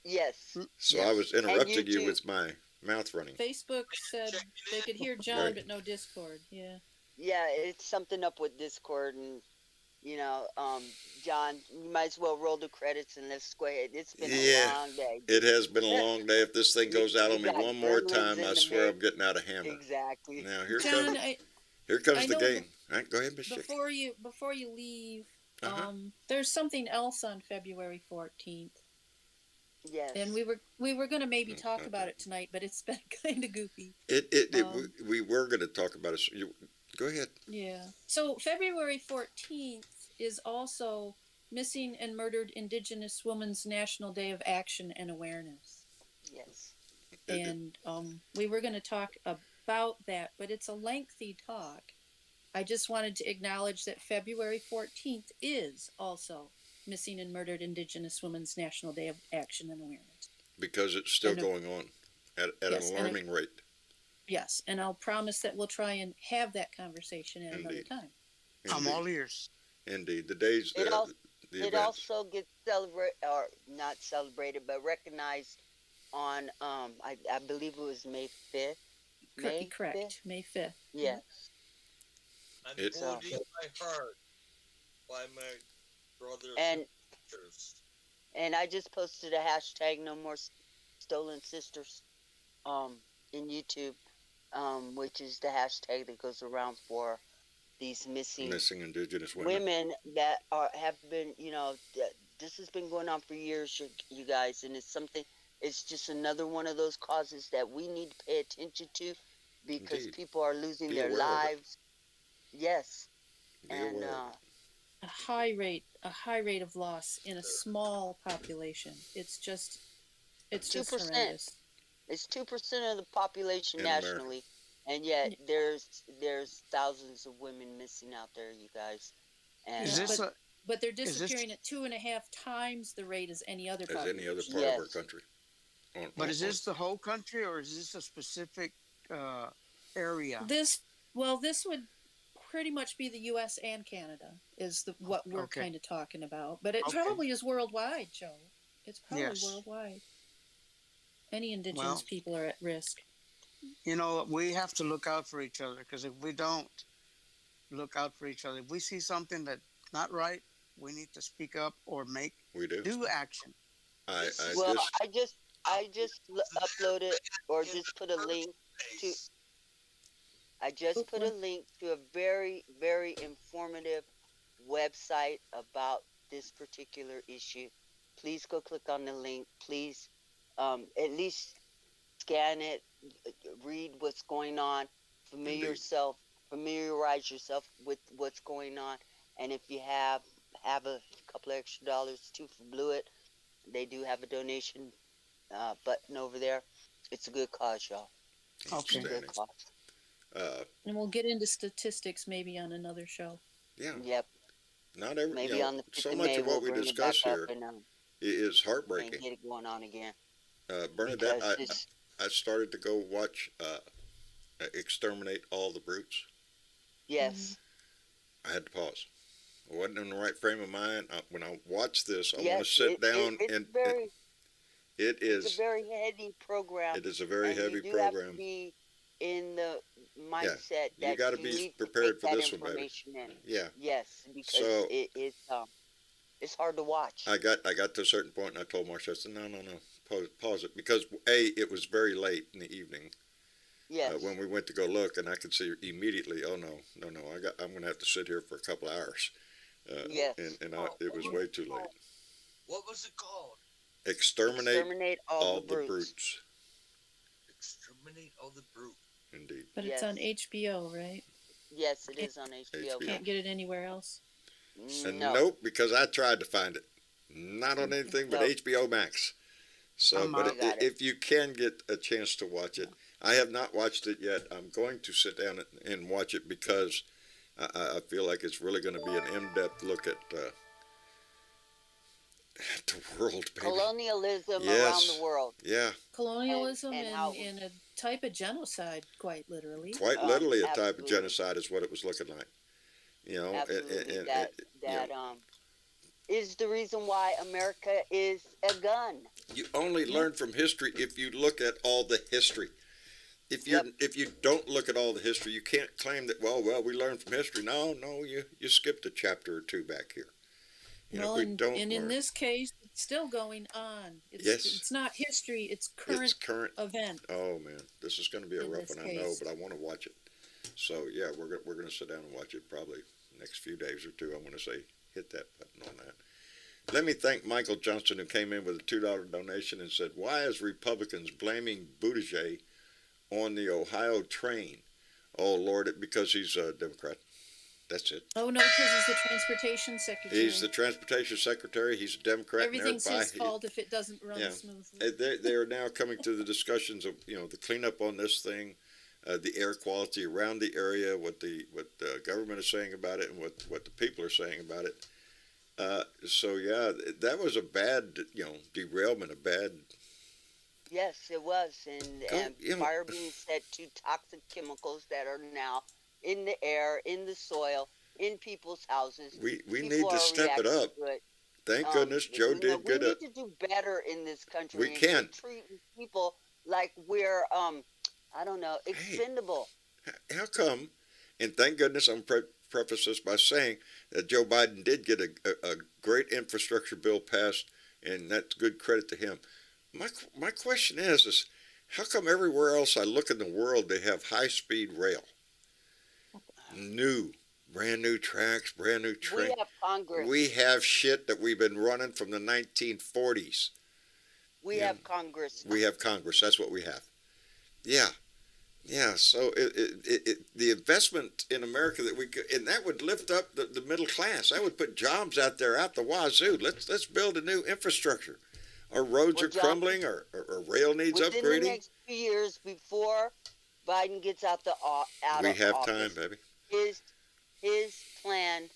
yes. So I was interrupting you YouTube. with my mouth running. Facebook said they could hear John, Right. but no Discord. Yeah. Yeah, it's something up with Discord, and John, you might as well roll the credits and let's go ahead. It's been Yeah. a long day. It has been a long day. If this thing goes out You on me got one more gremlins time, in I the swear mix. I'm getting out of hammer. Exactly. Now here John, comes I the know game. All right, go ahead, Miss Chick. before you leave, Uh-huh. there's something else on February 14th, Yes. and we were gonna maybe talk okay. about it tonight, but it's been kind of goofy. We were going to talk about it. Go ahead. Yeah. So February 14th is also Missing and Murdered Indigenous Women's National Day of Action and Awareness. Yes. And we were going to talk about that, but it's a lengthy talk. I just wanted to acknowledge that February 14th is also Missing and Murdered Indigenous Women's National Day of Action and Awareness. Because it's still And, going on at yes, an and alarming rate. Yes, and I'll promise that we'll try and have that conversation at another Indeed. time. I'm Indeed. all ears. Indeed. The days, It al- the It events. also gets celebrated, or not celebrated, but recognized on I believe it was May 5th. May 5th? Correct. May 5th. Yes. I'm It's- holding my heart by my brothers And sisters. and I just posted a hashtag No More Stolen Sisters in YouTube, which is the hashtag that goes around for these missing Missing indigenous women. women that have been, This has been going on for years, you guys, and it's something. It's just another one of those causes that we need to pay attention to, because Indeed. people are losing Be their aware of it. lives. Yes, Be and aware of it. A high rate of loss in a small population. It's two just percent. horrendous. It's 2% of the population In America. nationally, and yet there's thousands of women missing out there, you guys. And Is Yeah, this a but they're is this disappearing at 2.5 times the rate as any other As population. any other part of our yes, country. but is this the whole country or is this a specific area? This would pretty much be the U.S. and Canada is what we're Okay. kind of talking about, but it Okay. probably is worldwide, Joe. It's probably Yes. worldwide. Any indigenous Well, people are at risk. you know, we have to look out for each other because if we don't look out for each other, if we see something that's not right, we need to speak up or We do. do action. I well, just I just uploaded or just put a link to. I just put a link to a very, very informative website about this particular issue. Please go click on the link. Please, at least scan it, read what's going on, Indeed. familiarize yourself with what's going on, and if you have a couple extra dollars too for Blewett, they do have a donation button over there. It's a good cause, y'all. It's a Okay. good Outstanding. cause. And we'll get into statistics maybe on another show. Yeah. Yep. Not every. Maybe on the 5th So of much May of what we'll we bring it back discuss up here and is heartbreaking. get it going on again. Bernadette, Because I started to go watch Exterminate All the Brutes. yes, I had to pause. I wasn't in the right frame of mind. When I watch this, I want yes, to sit down it's and very, it it's a is very heady program, it is a very and heavy you do have to program. be in the mindset You that got to you be need to prepared take for that this one, baby. information in. Yeah. Yes, because So it's hard to watch. I got to a certain point, and I told Marcia, I said, no, pause it, because it was very late in the evening Yes, when we went to go look, and I could see immediately, oh no, I'm going to have to sit here for a couple hours. Yes. And it was way too late. What was it called? Exterminate all the the brutes. brutes. Exterminate all the brute. Indeed. But it's Yes. on HBO, right? Yes, it is on HBO. HBO. Can't get it anywhere else. And No. nope, because I tried to find it. Not on anything but No. HBO Max. So, I'm but out. Got it. if you can get a chance to watch it, I have not watched it yet. I'm going to sit down and watch it because I feel like it's really going to be an in-depth look at the world, baby. Colonialism Yes. around the world. Yeah, Colonialism And and, how- in a type of genocide, quite literally. quite literally a type of absolutely. genocide is what it was looking like. You know, Absolutely, and- that you know, is the reason why America is a gun. you only learn from history if you look at all the history. If you Yep. if you don't look at all the history, you can't claim that. Well, we learned from history. No, you skipped a chapter or two back here. You know, Well, if we don't and in learn, this case, it's still going on. Yes. It's not history, it's it's current current. event. Oh man, this is going to be a In rough this one. I know, case. but I want to watch it. So yeah, we're going to sit down and watch it probably next few days or two. I want to say hit that button on that. Let me thank Michael Johnson, who came in with a $2 donation and said, "Why is Republicans blaming Buttigieg on the Ohio train?" Oh Lord, because he's a Democrat. That's it. Oh no, because he's the transportation secretary. He's the transportation secretary. He's a Democrat. Everything's and his fault if it doesn't run Yeah. smoothly. They are now coming to the discussions of the cleanup on this thing, the air quality around the area, what the government is saying about it, and what the people are saying about it. So yeah, that was a bad derailment, a bad. Yes, it was, and you know- fire being set to toxic chemicals that are now in the air, in the soil, in people's houses. We People need to are step it reacting up. to it. Thank goodness Joe did We good. need to do better in this country. We and can. quit treating people like we're I don't know, expendable. How come? And thank goodness I'm preface this by saying that Joe Biden did get a great infrastructure bill passed, and that's good credit to him. My question is how come everywhere else I look in the world they have high-speed rail? New, brand new tracks, brand new We train. have Congress. We have shit that we've been running from the 1940s. We Yeah. have Congress. We have Congress. That's what we have. Yeah. Yeah. So the investment in America that we could, and that would lift up the middle class. That would put jobs out there out the wazoo. Let's build a new infrastructure. Our roads Well, are John, crumbling. Our rail needs within the upgrading. next few years, before Biden gets out We of have office, time, baby. his plan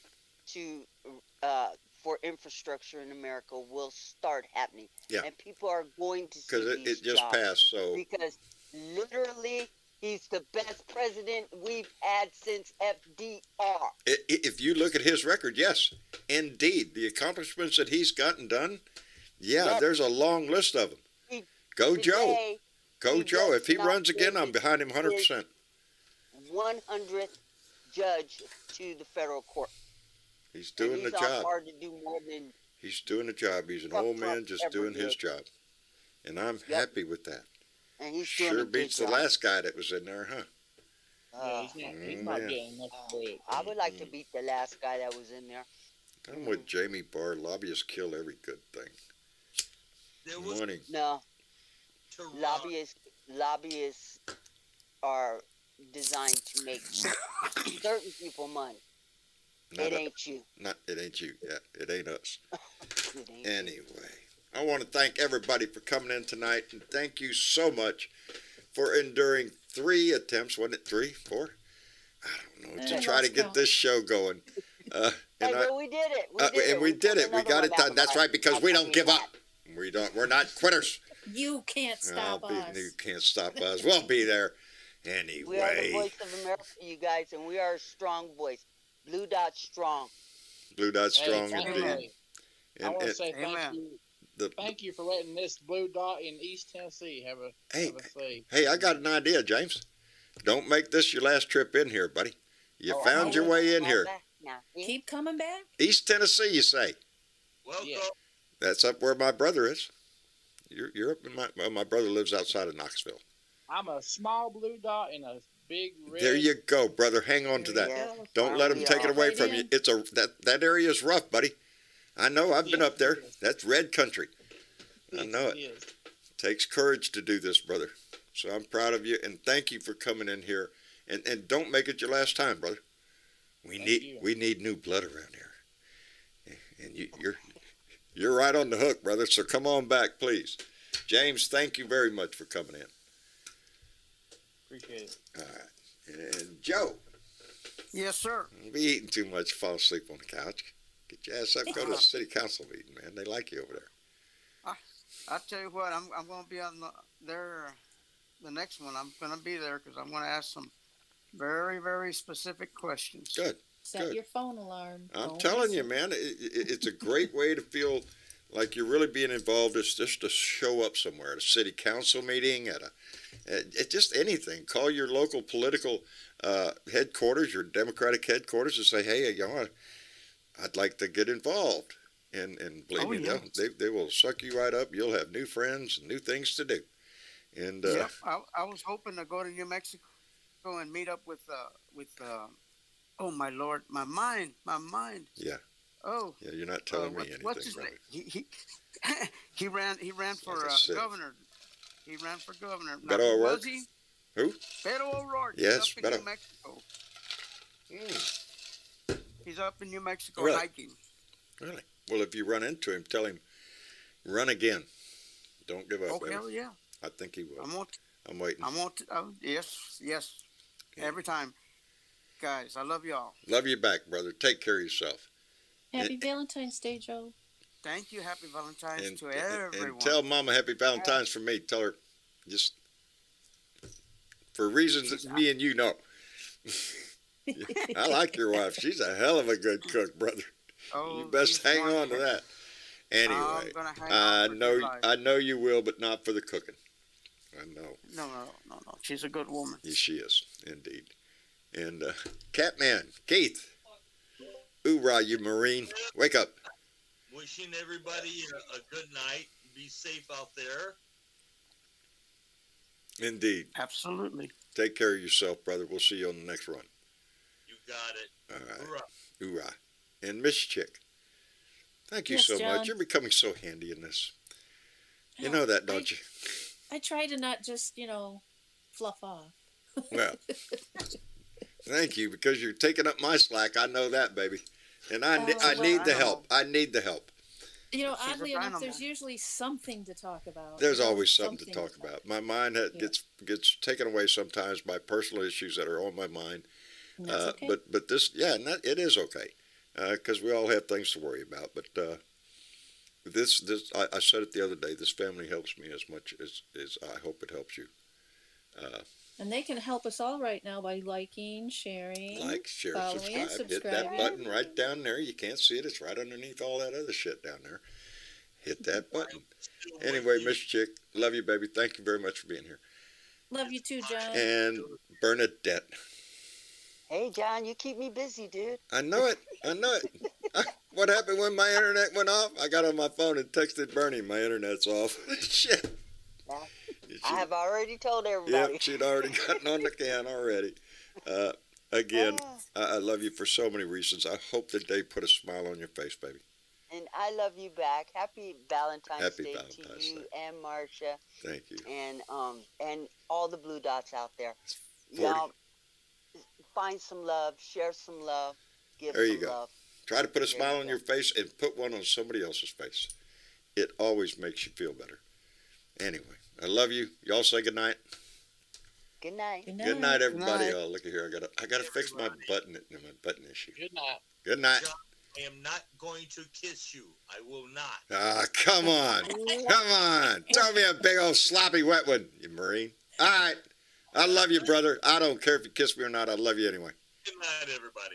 to for infrastructure in America will start happening. Yeah. And people are going to see Because these it just jobs. passed. So Because literally, he's the best president we've had since FDR. if you look at his record, yes, indeed, the accomplishments that he's gotten done. Yeah, Yep. there's a long list of them. He- Go Joe. Today, Go he Joe. does If he not runs again, give I'm behind him 100%. 100th judge to the federal court. He's And doing the he's on job. par to do more than He's doing the job. He's an Fuck old man Trump just ever doing his did. job. And I'm Yep. happy with that. and he's doing Sure a good beats the job. last guy that was in there, huh? He's not yeah. getting enough credit. I would like to beat the last guy that was in there. I'm with Jamie Barr. Lobbyists kill every good thing. There was Money. No, Toronto. lobbyists are designed to make certain people money. Not It a- ain't you. It ain't you. Yeah, it ain't us. It ain't you. Anyway, I want to thank everybody for coming in tonight, and thank you so much for enduring 3 attempts. Wasn't it 3, 4? I don't know. To Yeah. try to get this show going. Hey, but we did it. We did it. We pulled got another it one done. out That's of right, because we don't give that. up. We're not quitters. You can't stop us. You can't stop us. We'll be there We are the anyway. voice of America, you guys, and we are a strong voice. Blue Dot strong. Blue Dot strong Hey, indeed. I And, want to and say Amen. thank you for letting this Blue Dot in East Tennessee have a say. hey, I got an idea, James. Don't make this your last trip in here, buddy. You found your way in here. Now. Keep coming back. East Tennessee, you say? Welcome. Yeah. That's up where my brother is. You're up in my brother lives outside of Knoxville. I'm a small blue dot in a big red. There you go, brother. Hang on to that. Yeah. Don't let them We take it are. away Right from you. in. It's that area is rough, buddy. I know. I've been Yeah, up there. it is. That's red country. I know it. is. Takes courage to do this, brother. So I'm proud of you, and thank you for coming in here. And don't make it your last time, brother. Thank you. We need new blood around here. And you're right on the hook, brother. So come on back, please. James, thank you very much for coming in. Appreciate it. All right. And Joe, Yes, sir. don't be eating too much. Fall asleep on the couch. Get your ass up. Go to the city council meeting, man. They like you over there. I'll tell you what. I'm going to be on the next one. I'm going to be there because I'm going to ask some very, very specific questions. Good. Set Good. your phone alarm. I'm Don't telling miss you, it. man, it's a great way to feel like you're really being involved. Is just to show up somewhere at a city council meeting, at just anything. Call your local political headquarters, your Democratic headquarters, and say, hey, I'd like to get involved. And believe Oh, me, yeah. they will suck you right up. You'll have new friends and new things to do. And Yep. I was hoping to go to New Mexico and meet up with oh my Lord, my mind. yeah, Oh, yeah, you're not telling me anything, what's his brother. name? He ran for Like I said. governor. He ran for governor. Now, Beto who O'Rourke? was he? Who? Beto O'Rourke. Yes, He's up in Beto. New Mexico. Mm, He's up in New Mexico Really? hiking. really? Well, if you run into him, tell him, run again. Don't give up, Oh baby. hell yeah! I think he will. I want. I'm waiting. I want. Yes. Yeah. Every time, guys. I love y'all. Love you back, brother. Take care of yourself. Happy Valentine's Day, Joe. Thank you. Happy Valentine's And, to and everyone. tell Mama Happy Valentine's from me. Tell her, just for reasons that me and you know. I like your wife. She's a hell of a good cook, brother. Oh, You best she's hang on to wonderful. that. Anyway, I'm gonna hang I on for know dear life. I know you will, but not for the cooking. I know. No. She's a good woman. Yes, she is, indeed. And Catman, Keith. Oorah, you Marine. Wake up. Wishing everybody a good night. Be safe out there. Indeed. Absolutely. Take care of yourself, brother. We'll see you on the next run. You got got it. All right. Hoorah. Hoorah. And Miss Chick, thank you Yes, so John. much. You're becoming so handy in this. You Well, know that, don't you? I try to not just, fluff off. Well, thank you, because you're taking up my slack. I know that, baby. And I well, need the help. I need the help. She's Oddly a enough, animal. there's usually something to talk about. There's always something to talk about. My mind Yeah. gets taken away sometimes by personal issues that are on my mind. And that's okay. But this, yeah, it is okay, because we all have things to worry about. But this I said it the other day. This family helps me as much as I hope it helps you. And they can help us all right now by liking, sharing, Like, share, following, and subscribe. Hit that subscribing. button right down there. You can't see it. It's right underneath all that other shit down there. Hit that button. Still Anyway, with you. Miss Chick, love you, baby. Thank you very much for being here. Love you too, John. And Bernadette. Hey, John, you keep me busy, dude. I know it. What happened when my internet went off? I got on my phone and texted Bernie, my internet's off. Shit. Yeah. She- I have already told everybody. Yep, she'd already gotten on the can already. Again, Ah. I love you for so many reasons. I hope that they put a smile on your face, baby. And I love you back. Happy Valentine's Happy Day Valentine's to you Day. and Marcia Thank you. and all the blue dots out there. 40. Y'all find some love, share some love, give There you some go. love. Try to put a There smile you on go. your face and put one on somebody else's face. It always makes you feel better. Anyway, I love you. Y'all say good night. Good night. Good night, everybody. night. Oh, look at here. I gotta fix my button issue. Good night. Good night. John, I am not going to kiss you. I will not. Ah, come on. Come on. Throw me a big old sloppy wet one, you Marine. All right. I love you, brother. I don't care if you kiss me or not. I love you anyway. Good night, everybody.